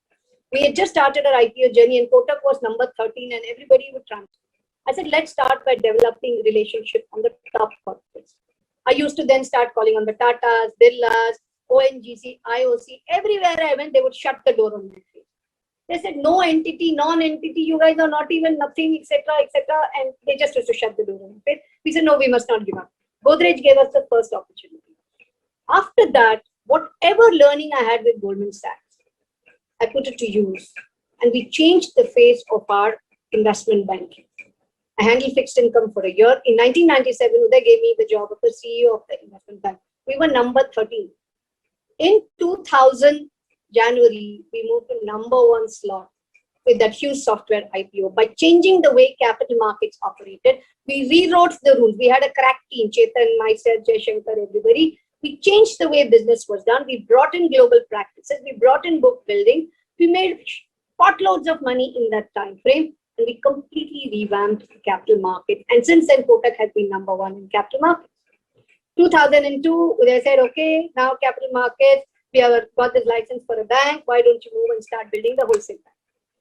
We had just started our IPO journey, and Kotak was number 13, and everybody would transfer. I said, let's start by developing relationship on the top corporates. I used to then start calling on the Tatas, Birlas, ONGC, IOC. Everywhere I went, they would shut the door on my face. They said, no entity, non-entity, you guys are not even nothing, etc., etc. And they just used to shut the door on it. We said, no, we must not give up. Godrej gave us the first opportunity. After that, whatever learning I had with Goldman Sachs, I put it to use. And we changed the face of our investment banking. I handled fixed income for a year. In 1997, Uday gave me the job of the CEO of the investment bank. We were number 13. In 2000 January, we moved to number 1 slot with that huge software IPO. By changing the way capital markets operated, we rewrote the rules. We had a crack team, Chetan, myself, Jay Shankar, everybody. We changed the way business was done. We brought in global practices. We brought in book building. We made potloads of money in that time frame. And we completely revamped the capital market. And since then, Kotak has been number 1 in capital markets. 2002, they said, okay, now capital markets, we have got this license for a bank. Why don't you move and start building the wholesale bank?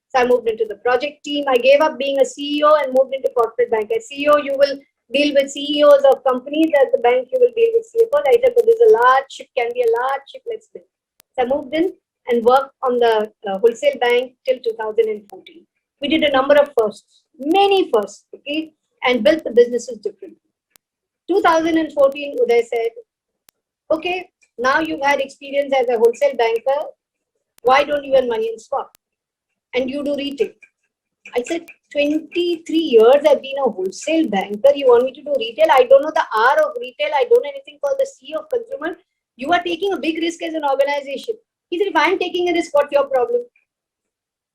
So I moved into the project team. I gave up being a CEO and moved into corporate bank. As CEO, you will deal with CEOs of companies. As the bank, you will deal with CFOs. I said, but this is a large ship, can be a large ship, let's build. So I moved in and worked on the wholesale bank till 2014. We did a number of firsts, many firsts, okay, and built the businesses differently. 2014, Uday said, okay, now you've had experience as a wholesale banker. Why don't you earn money in swap? And you do retail. I said, 23 years I've been a wholesale banker. You want me to do retail? I don't know the R of retail. I don't know anything called the C of consumer. You are taking a big risk as an organization. He said, if I'm taking a risk, what's your problem?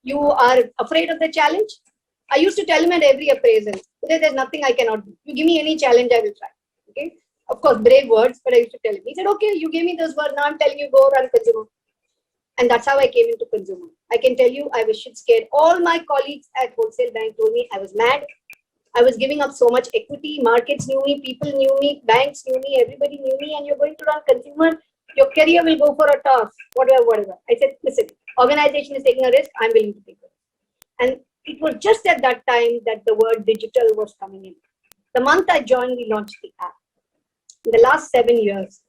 You are afraid of the challenge? I used to tell him at every appraisal, there's nothing I cannot do. You give me any challenge, I will try. Okay. Of course, brave words, but I used to tell him. He said, okay, you gave me those words. Now I'm telling you, go run consumer. And that's how I came into consumer. I can tell you, I was shit scared. All my colleagues at wholesale bank told me I was mad. I was giving up so much equity. Markets knew me, people knew me, banks knew me, everybody knew me. And you're going to run consumer. Your career will go for a toss, whatever. I said, listen, organization is taking a risk. I'm willing to take it. And it was just at that time that the word digital was coming in. The month I joined, we launched the app. In the last 7 years,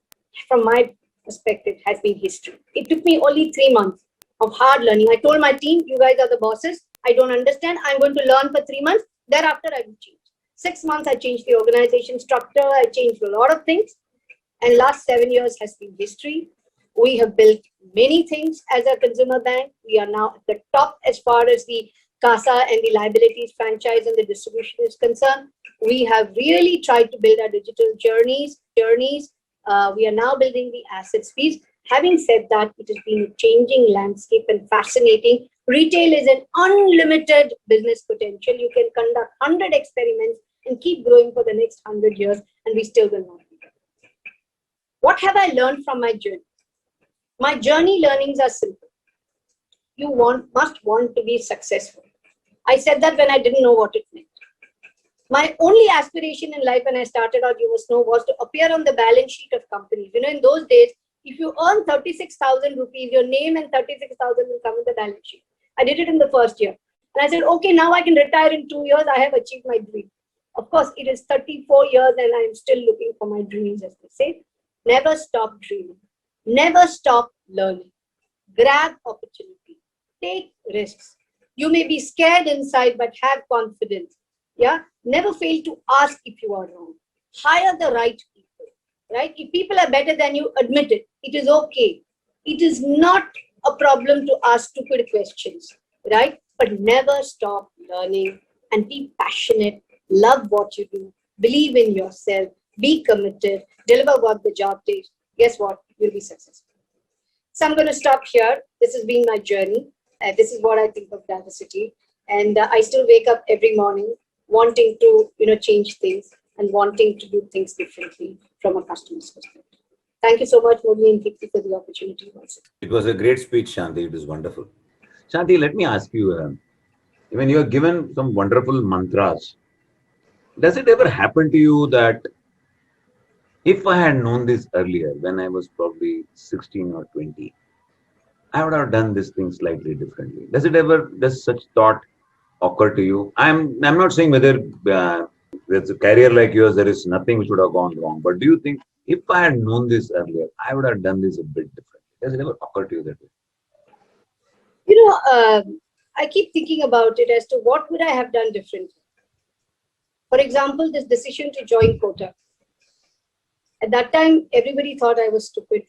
from my perspective, has been history. It took me only 3 months of hard learning. I told my team, you guys are the bosses. I don't understand. I'm going to learn for 3 months. Thereafter, I will change. 6 months, I changed the organization structure. I changed a lot of things. And last 7 years has been history. We have built many things as a consumer bank. We are now at the top as far as the CASA and the liabilities franchise and the distribution is concerned. We have really tried to build our digital journeys. We are now building the assets piece. Having said that, it has been a changing landscape and fascinating. Retail is an unlimited business potential. You can conduct 100 experiments and keep growing for the next 100 years, and we still will not be there. What have I learned from my journey? My journey learnings are simple. You must want to be successful. I said that when I didn't know what it meant. My only aspiration in life when I started out, you must know, was to appear on the balance sheet of companies. You know, in those days, if you earn 36,000 rupees, your name and 36,000 will come in the balance sheet. I did it in the first year. And I said, okay, now I can retire in 2 years. I have achieved my dream. Of course, it is 34 years and I am still looking for my dreams, as they say. Never stop dreaming. Never stop learning. Grab opportunity. Take risks. You may be scared inside, but have confidence. Yeah. Never fail to ask if you are wrong. Hire the right people. Right? If people are better than you, admit it. It is okay. It is not a problem to ask stupid questions. Right? But never stop learning and be passionate. Love what you do. Believe in yourself. Be committed. Deliver what the job takes. Guess what? You'll be successful. So I'm going to stop here. This has been my journey. This is what I think of diversity. And I still wake up every morning wanting to, change things and wanting to do things differently from a customer's perspective. Thank you so much, Murli and Kirti, for the opportunity. It was a great speech, Shanti. It was wonderful. Shanti, let me ask you, when you are given some wonderful mantras, does it ever happen to you that if I had known this earlier, when I was probably 16 or 20, I would have done this thing slightly differently? Does such thought occur to you? I'm not saying whether there's a career like yours, there is nothing which would have gone wrong. But do you think if I had known this earlier, I would have done this a bit differently? Does it ever occur to you that way? I keep thinking about it as to what would I have done differently. For example, this decision to join Kotak. At that time, everybody thought I was stupid.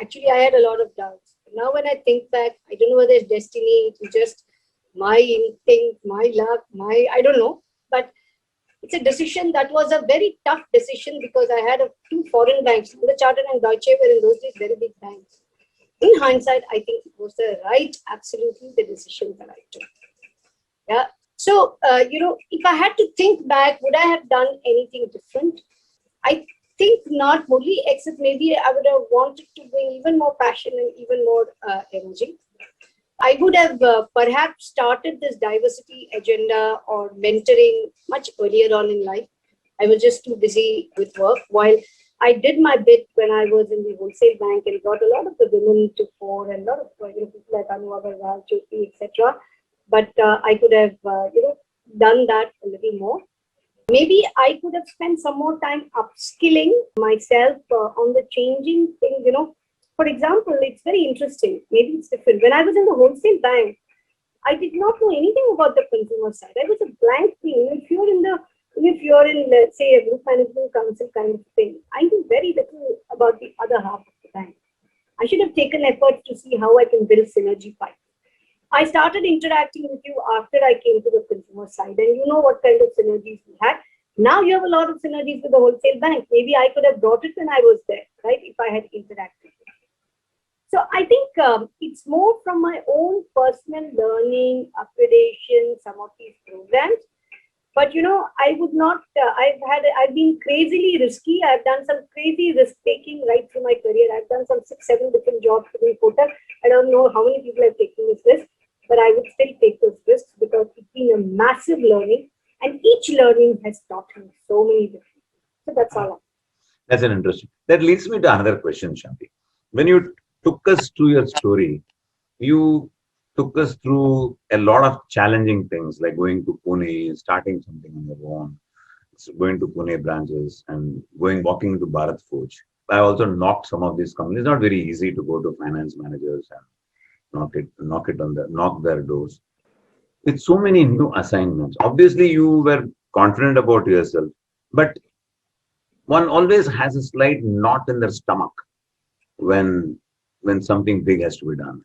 Actually, I had a lot of doubts. Now when I think back, I don't know whether it's destiny, it's just my instinct, my luck, I don't know. But it's a decision that was a very tough decision because I had two foreign banks. The Chartered and Deutsche were in those days very big banks. In hindsight, I think it was absolutely the decision that I took. Yeah. So, if I had to think back, would I have done anything different? I think not, Murli, except maybe I would have wanted to bring even more passion and even more energy. I would have perhaps started this diversity agenda or mentoring much earlier on in life. I was just too busy with work. While I did my bit when I was in the wholesale bank and got a lot of the women to fore and a lot of people like Anu Agarwal, Jyoti, etc. But I could have done that a little more. Maybe I could have spent some more time upskilling myself on the changing things. For example, it's very interesting. Maybe it's different. When I was in the wholesale bank, I did not know anything about the consumer side. I was a blank thing. If you're in, let's say, a group management council kind of thing, I knew very little about the other half of the bank. I should have taken efforts to see how I can build synergy pipes. I started interacting with you after I came to the consumer side, and you know what kind of synergies we had. Now you have a lot of synergies with the wholesale bank. Maybe I could have brought it when I was there, right? If I had interacted. So I think it's more from my own personal learning, accreditation, some of these programs. But I would not. I've been crazily risky. I've done some crazy risk taking right through my career. I've done some 6-7 different jobs in Kotak. I don't know how many people have taken this risk, but I would still take those risks because it's been a massive learning, and each learning has taught me so many different. So that's all. That's an interesting. That leads me to another question, Shanti. When you took us through your story, you took us through a lot of challenging things like going to Pune, starting something on your own, going to Pune branches and walking into Bharat Forge. I also knocked some of these companies. It's not very easy to go to finance managers and knock their doors. With so many new assignments, obviously you were confident about yourself, but one always has a slight knot in their stomach when something big has to be done.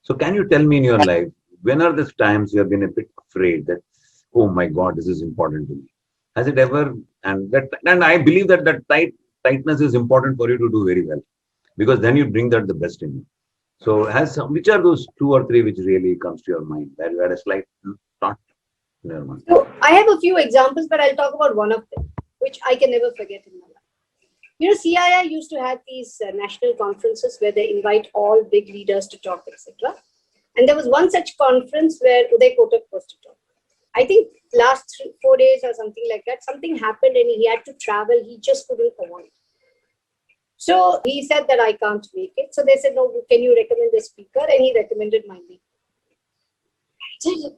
So can you tell me in your life, when are the times you have been a bit afraid that, oh my God, this is important to me? Has it ever, and I believe that tightness is important for you to do very well, because then you bring that the best in you. So which are those 2 or 3 which really comes to your mind that you had a slight thought in your mind? So I have a few examples, but I'll talk about one of them, which I can never forget in my life. CII used to have these national conferences where they invite all big leaders to talk, etc. And there was one such conference where Uday Kotak was to talk. I think last 4 days or something like that, something happened and he had to travel. He just couldn't avoid. So he said that I can't make it. So they said, no, can you recommend a speaker? And he recommended my name.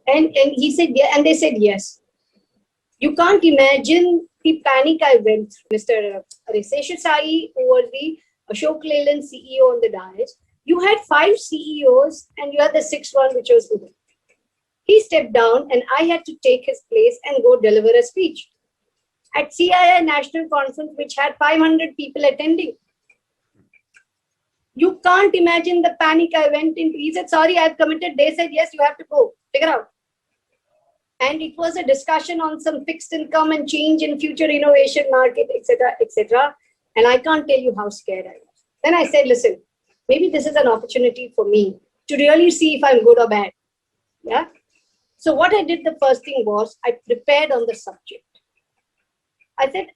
And he said, yeah, and they said yes. You can't imagine the panic I went through. Mr. Risesha Sai, who was the Ashok Leyland CEO on the dais, you had 5 CEOs and you had the 6th one, which was Uday. He stepped down and I had to take his place and go deliver a speech at CII National Conference, which had 500 people attending. You can't imagine the panic I went into. He said, sorry, I've committed. They said, yes, you have to go. Figure out. And it was a discussion on some fixed income and change in future innovation market, etc., etc. And I can't tell you how scared I was. Then I said, listen, maybe this is an opportunity for me to really see if I'm good or bad. Yeah. So what I did, the first thing was I prepared on the subject. I said,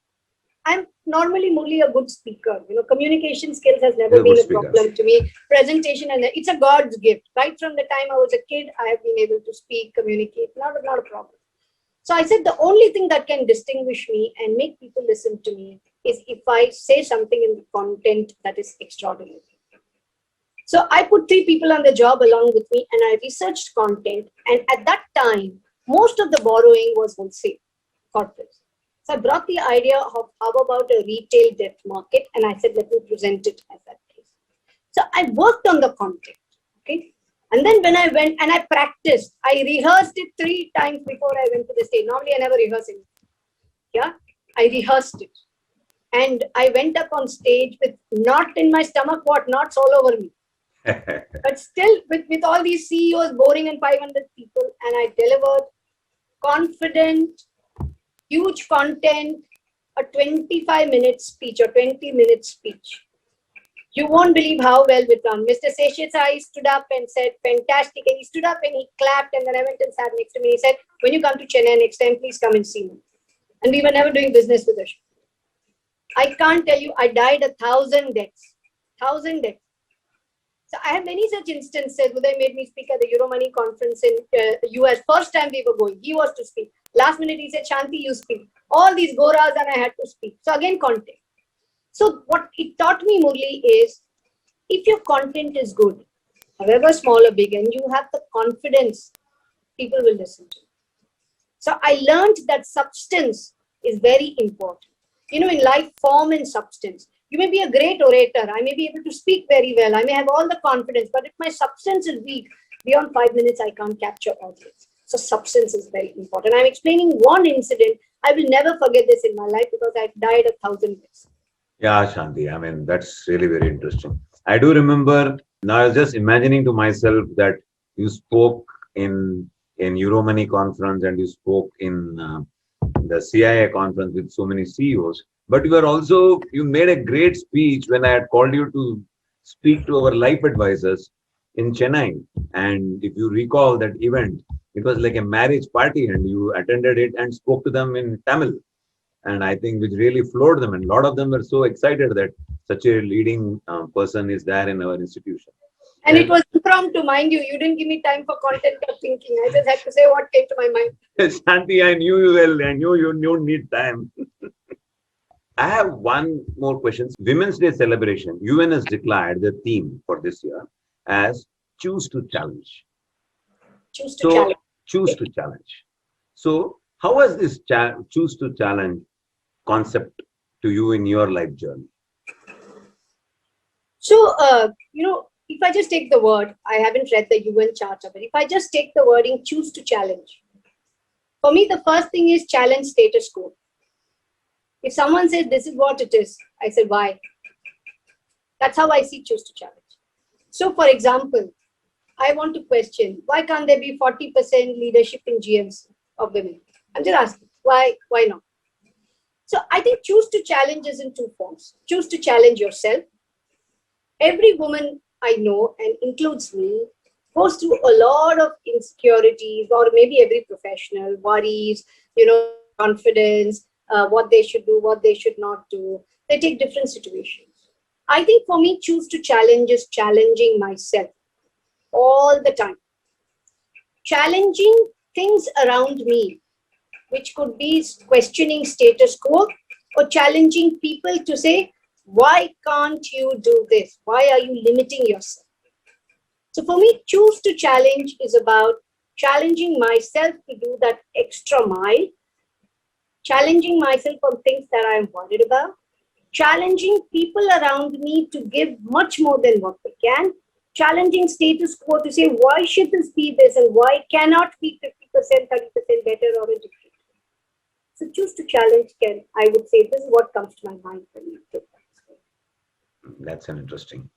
I'm normally Murli a good speaker. Communication skills has never been a problem to me. Presentation, and it's a God's gift. Right from the time I was a kid, I have been able to speak, communicate, not a problem. So I said, the only thing that can distinguish me and make people listen to me is if I say something in the content that is extraordinary. So I put 3 people on the job along with me and I researched content. And at that time, most of the borrowing was wholesale corporates. So I brought the idea of how about a retail debt market, and I said, let me present it as that case. So I worked on the content. Okay. And then when I went and I practiced, I rehearsed it 3 times before I went to the stage. Normally I never rehearse it. Yeah, I rehearsed it. And I went up on stage with knot in my stomach, knots all over me. But still, with all these CEOs boring and 500 people, and I delivered confident, huge content, a 25-minute speech or 20-minute speech. You won't believe how well we've done. Mr. Seshasai stood up and said, fantastic. And he stood up and he clapped, and then I went and sat next to me. He said, when you come to Chennai next time, please come and see me. And we were never doing business with us. I can't tell you, I died 1,000 deaths. 1,000 deaths. So I have many such instances. Uday made me speak at the Euromoney conference in US. First time we were going, he was to speak. Last minute he said, Shanti, you speak. All these goras, and I had to speak. So again, content. So what it taught me, Murli, is if your content is good, however small or big, and you have the confidence, people will listen to you. So I learned that substance is very important. You know, in life, form and substance. You may be a great orator. I may be able to speak very well. I may have all the confidence, but if my substance is weak, beyond 5 minutes, I can't capture audience. So substance is very important. I'm explaining one incident. I will never forget this in my life because I died 1,000 deaths. Yeah, Shanti, I mean, that's really very interesting. I do remember, now I was just imagining to myself that you spoke in Euromoney conference and you spoke in the CIA conference with so many CEOs, but you made a great speech when I had called you to speak to our life advisors in Chennai. And if you recall that event, it was like a marriage party and you attended it and spoke to them in Tamil. And I think which really floored them. And a lot of them were so excited that such a leading person is there in our institution. And it was impromptu, mind you. You didn't give me time for content or thinking. I just had to say what came to my mind. Shanti, I knew you well. I knew you don't need time. I have one more question. Women's Day celebration. UN has declared the theme for this year as Choose to Challenge. Choose to challenge. Choose to challenge. So how was this Choose to Challenge concept to you in your life journey? So, if I just take the word, I haven't read the UN Charter, but if I just take the wording choose to challenge, for me, the first thing is challenge status quo. If someone says this is what it is, I say why? That's how I see choose to challenge. So, for example, I want to question, why can't there be 40% leadership in GMs of women? I'm just asking, why not? So I think choose to challenge is in 2 forms. Choose to challenge yourself. Every woman I know, and includes me, goes through a lot of insecurities, or maybe every professional, worries, confidence, what they should do, what they should not do. They take different situations. I think for me, choose to challenge is challenging myself all the time. Challenging things around me, which could be questioning status quo or challenging people to say, why can't you do this? Why are you limiting yourself? So for me, choose to challenge is about challenging myself to do that extra mile, challenging myself on things that I'm worried about, challenging people around me to give much more than what they can, challenging status quo to say, why should this be this and why cannot be 50%, 30% better or a different? So choose to challenge, I would say this is what comes to my mind when you take that. That's an interesting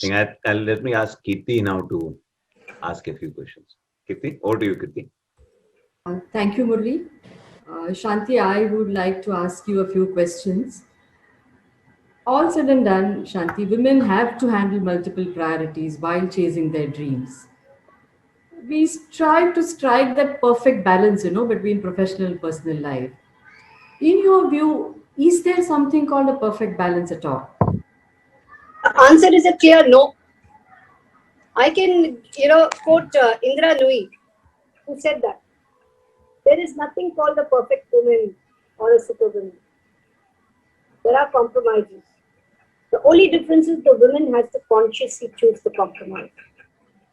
thing. Let me ask Kirti now to ask a few questions. Kirti, over to you, Kirti. Thank you, Murli. Shanti, I would like to ask you a few questions. All said and done, Shanti, women have to handle multiple priorities while chasing their dreams. We strive to strike that perfect balance, between professional and personal life. In your view, is there something called a perfect balance at all? The answer is a clear no. I can, quote Indra Nui, who said that. There is nothing called a perfect woman or a superwoman. There are compromises. The only difference is the woman has to consciously choose the compromise.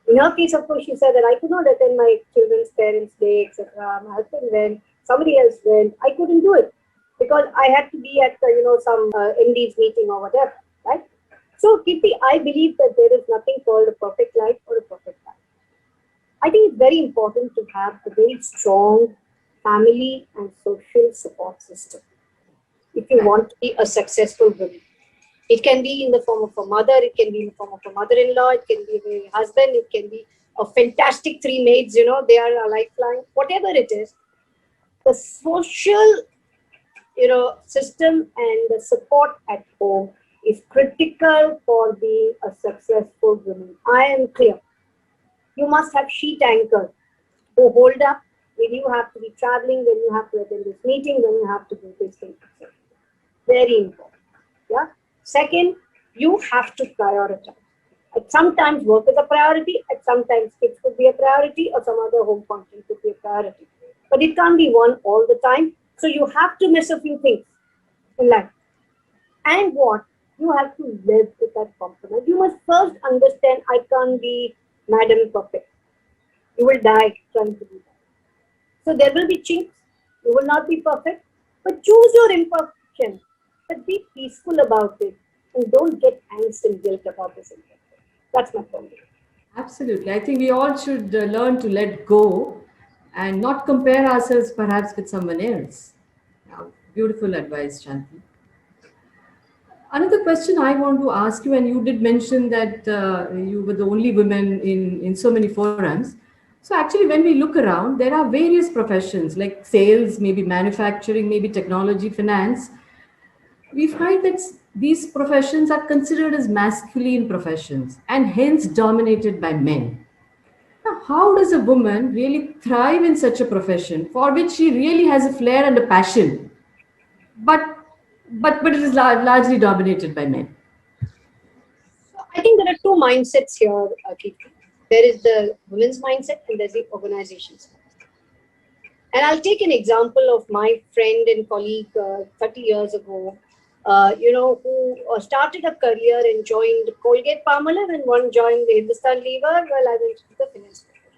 In her case, of course, she said that I could not attend my children's parents' day, etc. My husband went, somebody else went. I couldn't do it because I had to be at some MD's meeting or whatever, right? So, Kirti, I believe that there is nothing called a perfect life or a perfect life. very important to have a very strong family and social support system if you want to be a successful woman. It can be in the form of a mother, it can be in the form of a mother-in-law, it can be a husband, it can be a fantastic 3 maids, they are a lifeline, whatever it is. The social, system and the support at home is critical for being a successful woman. I am clear. You must have sheet anchors who hold up when you have to be traveling, when you have to attend this meeting, when you have to do this thing. Very important. Yeah. Second, you have to prioritize. At sometimes work is a priority, at sometimes kids could be a priority, or some other home function could be a priority. But it can't be one all the time. So you have to miss a few things in life. And what? You have to live with that compromise. You must first understand, I can't be Madam Perfect. You will die trying to do that. So there will be chinks. You will not be perfect. But choose your imperfection. But be peaceful about it. And don't get angst and guilt about this imperfection. That's my point. Absolutely. I think we all should learn to let go and not compare ourselves perhaps with someone else. Beautiful advice, Shanti. Another question I want to ask you, and you did mention that you were the only woman in so many forums. So actually, when we look around, there are various professions like sales, maybe manufacturing, maybe technology, finance. We find that these professions are considered as masculine professions and hence dominated by men. Now, how does a woman really thrive in such a profession for which she really has a flair and a passion, but it is largely dominated by men? So I think there are two mindsets here, Kirti. There is the women's mindset and there's the organization's mindset. And I'll take an example of my friend and colleague 30 years ago, who started a career and joined Colgate Palmolive and one joined the Hindustan Lever while I went to the finance profession.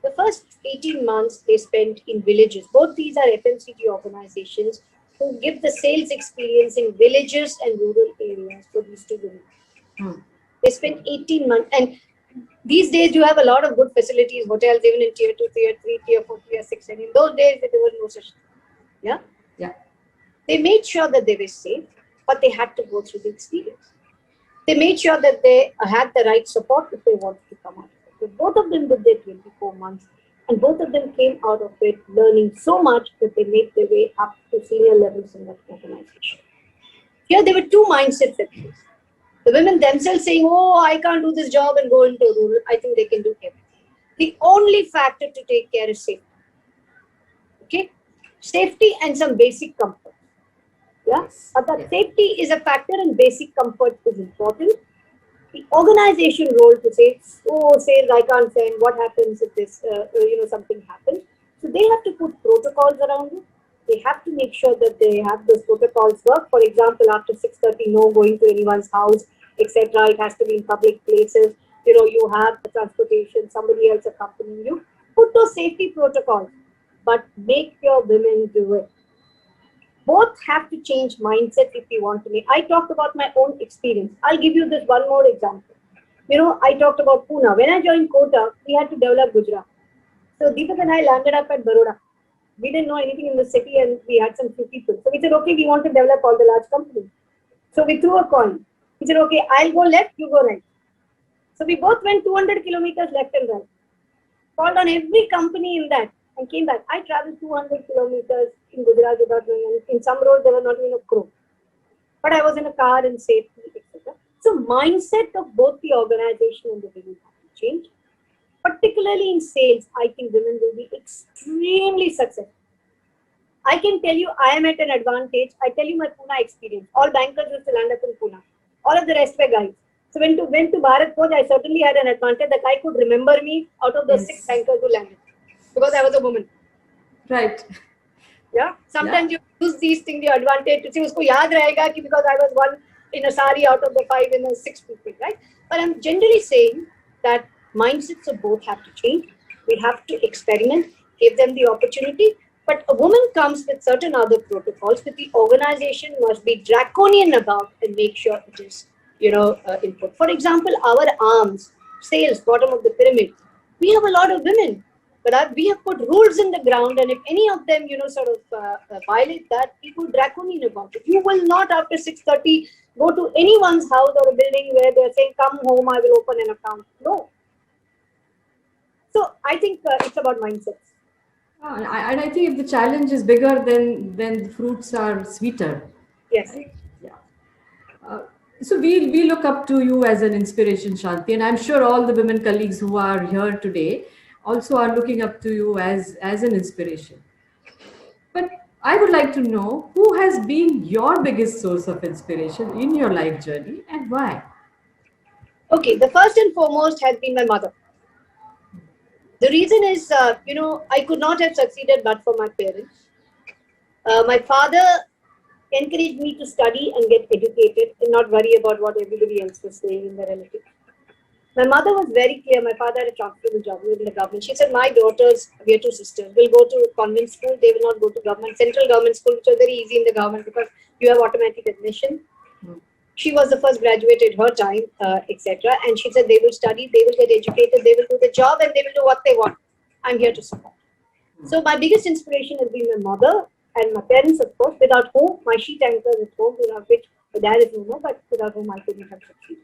The first 18 months they spent in villages. Both these are FMCG organizations who give the sales experience in villages and rural areas for these two women. They spent 18 months. And these days you have a lot of good facilities, hotels, even in tier 2, tier 3, tier 4, tier 6. And in those days there was no such thing. Yeah? Yeah. They made sure that they were safe, but they had to go through the experience. They made sure that they had the right support if they wanted to come out of it. So both of them did their 24 months, and both of them came out of it learning so much that they made their way up to senior levels in that organization. Here there were two mindsets at place. The women themselves saying, oh, I can't do this job and go into rural. I think they can do everything. The only factor to take care is safety. Okay? Safety and some basic comfort. Yeah, but that safety is a factor and basic comfort is important. The organization role to say, oh, sales, I can't send, what happens if this, something happens. So they have to put protocols around it. They have to make sure that they have those protocols work. For example, after 6:30, no going to anyone's house, etc. It has to be in public places. You have the transportation, somebody else accompanying you. Put those safety protocols, but make your women do it. Both have to change mindset if you want to make. I talked about my own experience. I'll give you this one more example. I talked about Pune. When I joined Kotak, we had to develop Gujarat. So Deepak and I landed up at Baroda. We didn't know anything in the city and we had some few people. So we said, okay, we want to develop all the large companies. So we threw a coin. We said, okay, I'll go left, you go right. So we both went 200 kilometers left and right. Called on every company in that and came back. I traveled 200 kilometers in Gujarat without knowing anything. In some roads, there was not even a crow. But I was in a car and safety, etc. So mindset of both the organization and the women have to change. Particularly in sales, I think women will be extremely successful. I can tell you, I am at an advantage. I tell you my Pune experience. All bankers used to land up in Pune. All of the rest were guys. So when went to Bharat Forge, I certainly had an advantage that I could remember me out of the 6 bankers who landed. Because I was a woman. Right. Yeah. Sometimes you use these things, your advantage to say, usko yaad rahega ki because I was one in a sari out of the 5 in the 6 people, right? But I'm generally saying that mindsets of both have to change. We have to experiment, give them the opportunity. But a woman comes with certain other protocols that the organization must be draconian about and make sure it is, input. For example, our arms, sales, bottom of the pyramid, We have a lot of women, but we have put rules in the ground, and if any of them, violate that, people draconian about it. You will not after 6:30 go to anyone's house or a building where they're saying, "Come home, I will open an account." No. So I think it's about mindsets. And I think if the challenge is bigger, then the fruits are sweeter. Yes. Yeah. So we look up to you as an inspiration, Shanti, and I'm sure all the women colleagues who are here today also are looking up to you as an inspiration. But I would like to know who has been your biggest source of inspiration in your life journey and why? Okay, the first and foremost has been my mother. The reason is, I could not have succeeded but for my parents. My father encouraged me to study and get educated and not worry about what everybody else was saying in the relative. My mother was very clear. My father had a transferable job in the government. She said, my daughters, we are two sisters, will go to convent school. They will not go to central government school, which was very easy in the government because you have automatic admission. She was the first graduate at her time, etc. And she said they will study, they will get educated, they will do the job, and they will do what they want. I'm here to support. So my biggest inspiration has been my mother and my parents, of course, without whom my sheet anchor is home, without which my dad is no more, but without whom I couldn't have succeeded.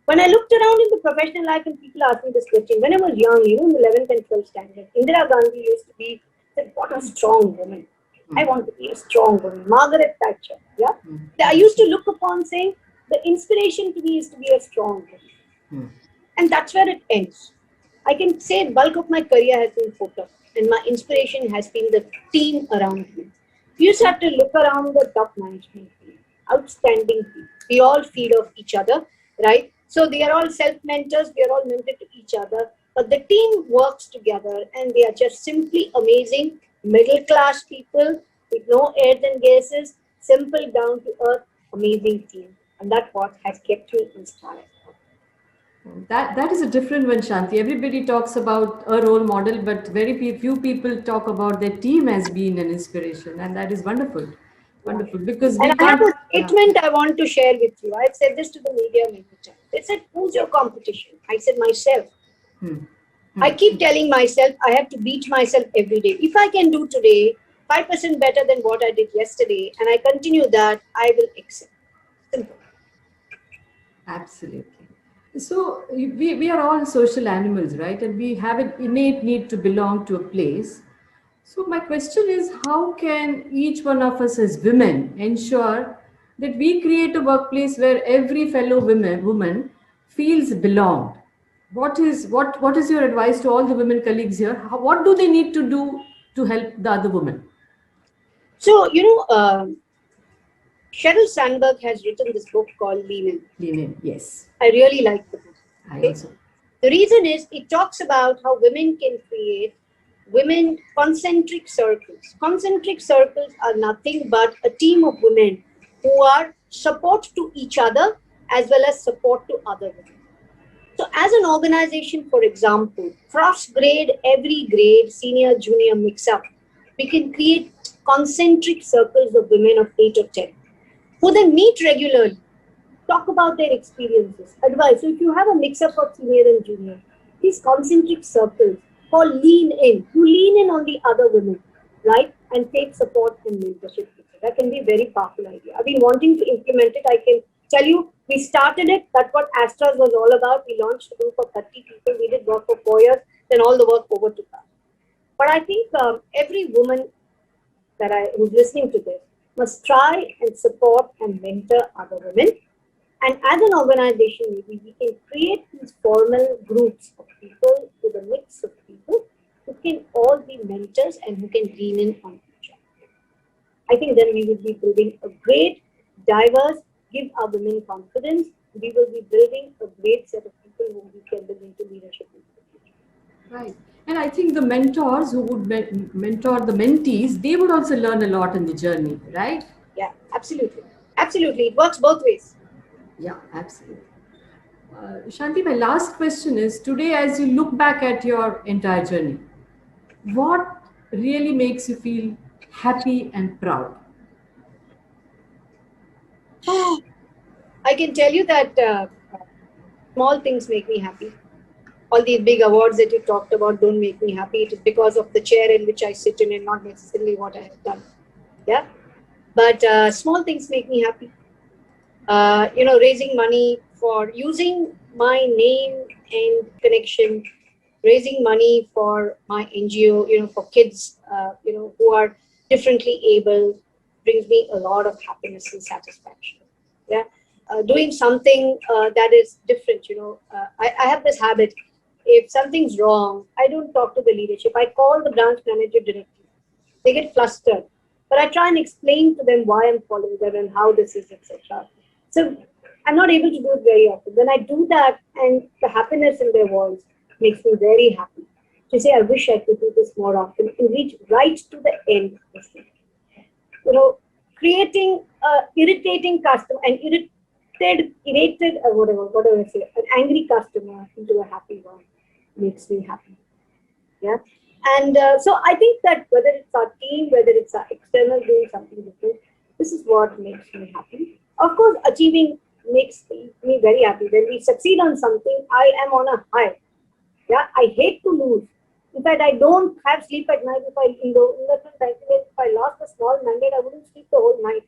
When I looked around in the professional life and people asked me this question, when I was young, in the 11th and 12th standard, Indira Gandhi used to be said, what a strong woman. I want to be a strong woman. Margaret Thatcher. Yeah. I used to look upon saying the inspiration to me is to be a strong woman. And that's where it ends. I can say bulk of my career has been focused and my inspiration has been the team around me. You just have to look around the top management team. Outstanding team. We all feed off each other, right? So they are all self-mentors. We are all mentored to each other. But the team works together and they are just simply amazing. Middle-class people with no airs and gases, simple, down-to-earth, amazing team. And that's what has kept me inspired. That is a different one, Shanti. Everybody talks about a role model, but very few people talk about their team as being an inspiration. And that is wonderful. Wonderful. Because I have a statement I want to share with you. I've said this to the media many times. They said, who's your competition? I said, myself. I keep telling myself I have to beat myself every day. If I can do today 5% better than what I did yesterday, and I continue that, I will excel. Simple. Absolutely. So we are all social animals, right? And we have an innate need to belong to a place. So my question is, how can each one of us as women ensure that we create a workplace where every fellow woman feels belonged? What is your advice to all the women colleagues here? What do they need to do to help the other women? So, Sheryl Sandberg has written this book called Lean In. Lean In, yes. I really like the book. I also. The reason is it talks about how women can create women concentric circles. Concentric circles are nothing but a team of women who are support to each other as well as support to other women. So as an organization, for example, cross-grade, every grade, senior, junior, mix-up, we can create concentric circles of women of 8 or 10 who then meet regularly, talk about their experiences, advice. So if you have a mix-up of senior and junior, these concentric circles called lean in. You lean in on the other women, right? And take support and mentorship. That can be a very powerful idea. I've been wanting to implement it. I can tell you, we started it. That's what Astras was all about. We launched a group of 30 people. We did work for 4 years. Then all the work overtook us. But I think every woman who's listening to this must try and support and mentor other women. And as an organization, maybe we can create these formal groups of people with a mix of people who can all be mentors and who can lean in on each other. I think then we will be building a great, diverse, give our women confidence. We will be building a great set of people whom we can build into leadership in the future. Right. And I think the mentors who would mentor the mentees, they would also learn a lot in the journey, right? Yeah, absolutely. Absolutely. It works both ways. Yeah, absolutely. Shanti, my last question is, today as you look back at your entire journey, what really makes you feel happy and proud? I can tell you that small things make me happy. all these big awards that you talked about don't make me happy. It is because of the chair in which I sit in and not necessarily what I have done. Yeah. But small things make me happy. Raising money for using my name and connection, raising money for my NGO, for kids, who are differently able, brings me a lot of happiness and satisfaction. Yeah. Doing something that is different, I have this habit. If something's wrong, I don't talk to the leadership. I call the branch manager directly. They get flustered, but I try and explain to them why I'm calling them and how this is, etc. So I'm not able to do it very often. When I do that, and the happiness in their voice makes me very happy. To say, I wish I could do this more often and reach right to the end. Creating irritating customer and irritated or whatever I say, an angry customer into a happy one makes me happy. Yeah. And so I think that whether it's our team, whether it's our external doing something different, this is what makes me happy. Of course, achieving makes me very happy. When we succeed on something, I am on a high. Yeah, I hate to lose. In fact, I don't have sleep at night. If I lost a small mandate, I wouldn't sleep the whole night.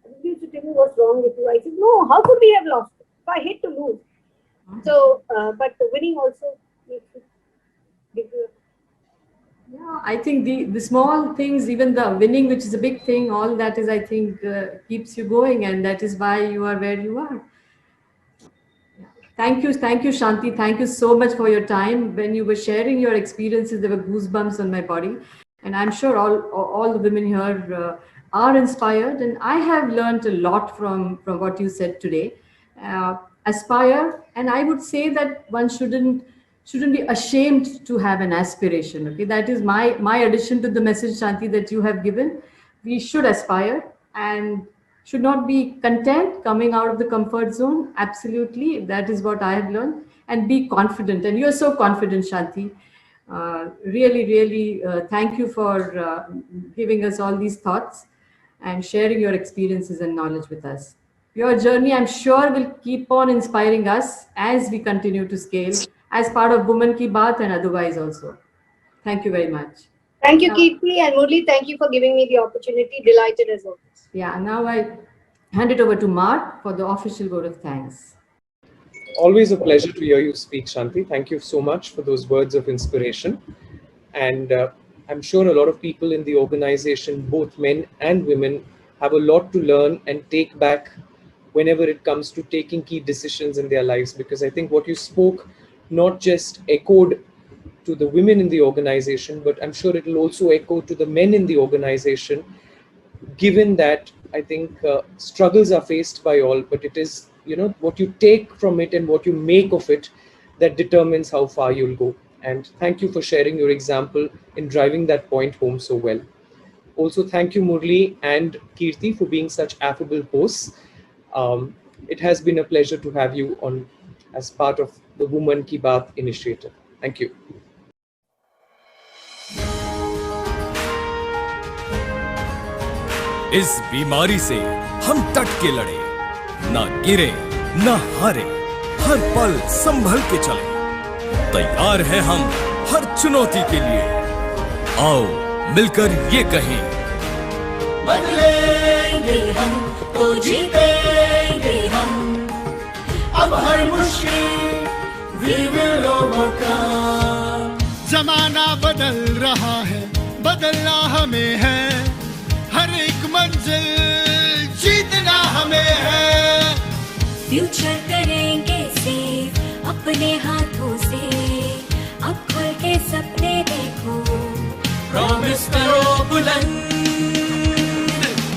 People used to tell me, what's wrong with you? I said, no, how could we have lost it? So I hate to lose. So, but the winning also makes it bigger. Yeah, I think the small things, even the winning, which is a big thing, all that is, I think, keeps you going, and that is why you are where you are. Thank you, Shanti. Thank you so much for your time. When you were sharing your experiences, there were goosebumps on my body, and I'm sure all the women here are inspired, and I have learned a lot from what you said today. Aspire, and I would say that one shouldn't be ashamed to have an aspiration. Okay, that is my addition to the message, Shanti, that you have given. We should aspire and should not be content coming out of the comfort zone. Absolutely, that is what I have learned. And be confident, and you are so confident, Shanti. Really, thank you for giving us all these thoughts and sharing your experiences and knowledge with us. Your journey, I'm sure, will keep on inspiring us as we continue to scale as part of Women Ki Baat and otherwise also. Thank you very much. Thank you, Kirti, and Murli, thank you for giving me the opportunity. Delighted as always. Yeah, now I hand it over to Mark for the official vote of thanks. Always a pleasure to hear you speak, Shanti. Thank you so much for those words of inspiration. And I'm sure a lot of people in the organization, both men and women, have a lot to learn and take back whenever it comes to taking key decisions in their lives. Because I think what you spoke not just echoed to the women in the organization, but I'm sure it will also echo to the men in the organization, given that I think struggles are faced by all, but it is, what you take from it and what you make of it that determines how far you'll go. And thank you for sharing your example in driving that point home so well. Also, thank you, Murli and Kirti, for being such affable hosts. It has been a pleasure to have you on as part of the Women Ki Baat initiative. Thank you. इस बीमारी से हम डट के लड़े, ना गिरे, ना हारे, हर पल संभल के चले। तैयार हैं हम हर चुनौती के लिए। आओ मिलकर ये कहें, बदलेंगे हम तो जीतेंगे हम, अब हर मुश्किल we will overcome। जमाना बदल रहा है, बदलना हमें है, हर एक मंजिल जीतना हमें है। फ्यूचर करेंगे सेव अपने हाथों से, अब खुल के सपने देखो, प्रॉमिस करो बुलंद,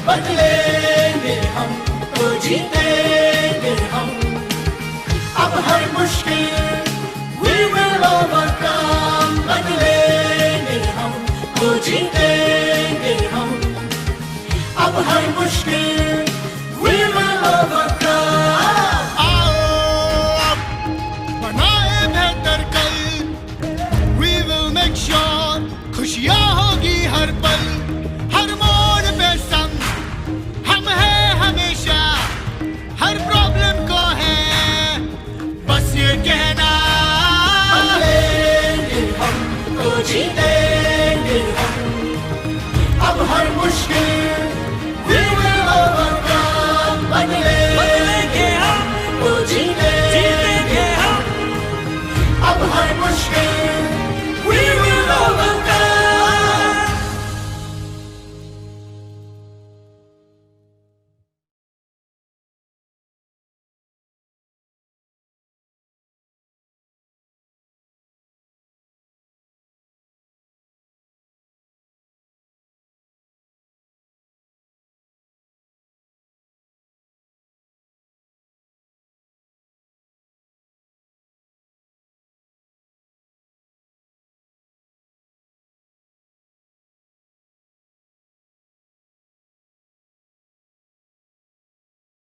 बदलेंगे हम तो जीतेंगे हम, अब हर मुश्किल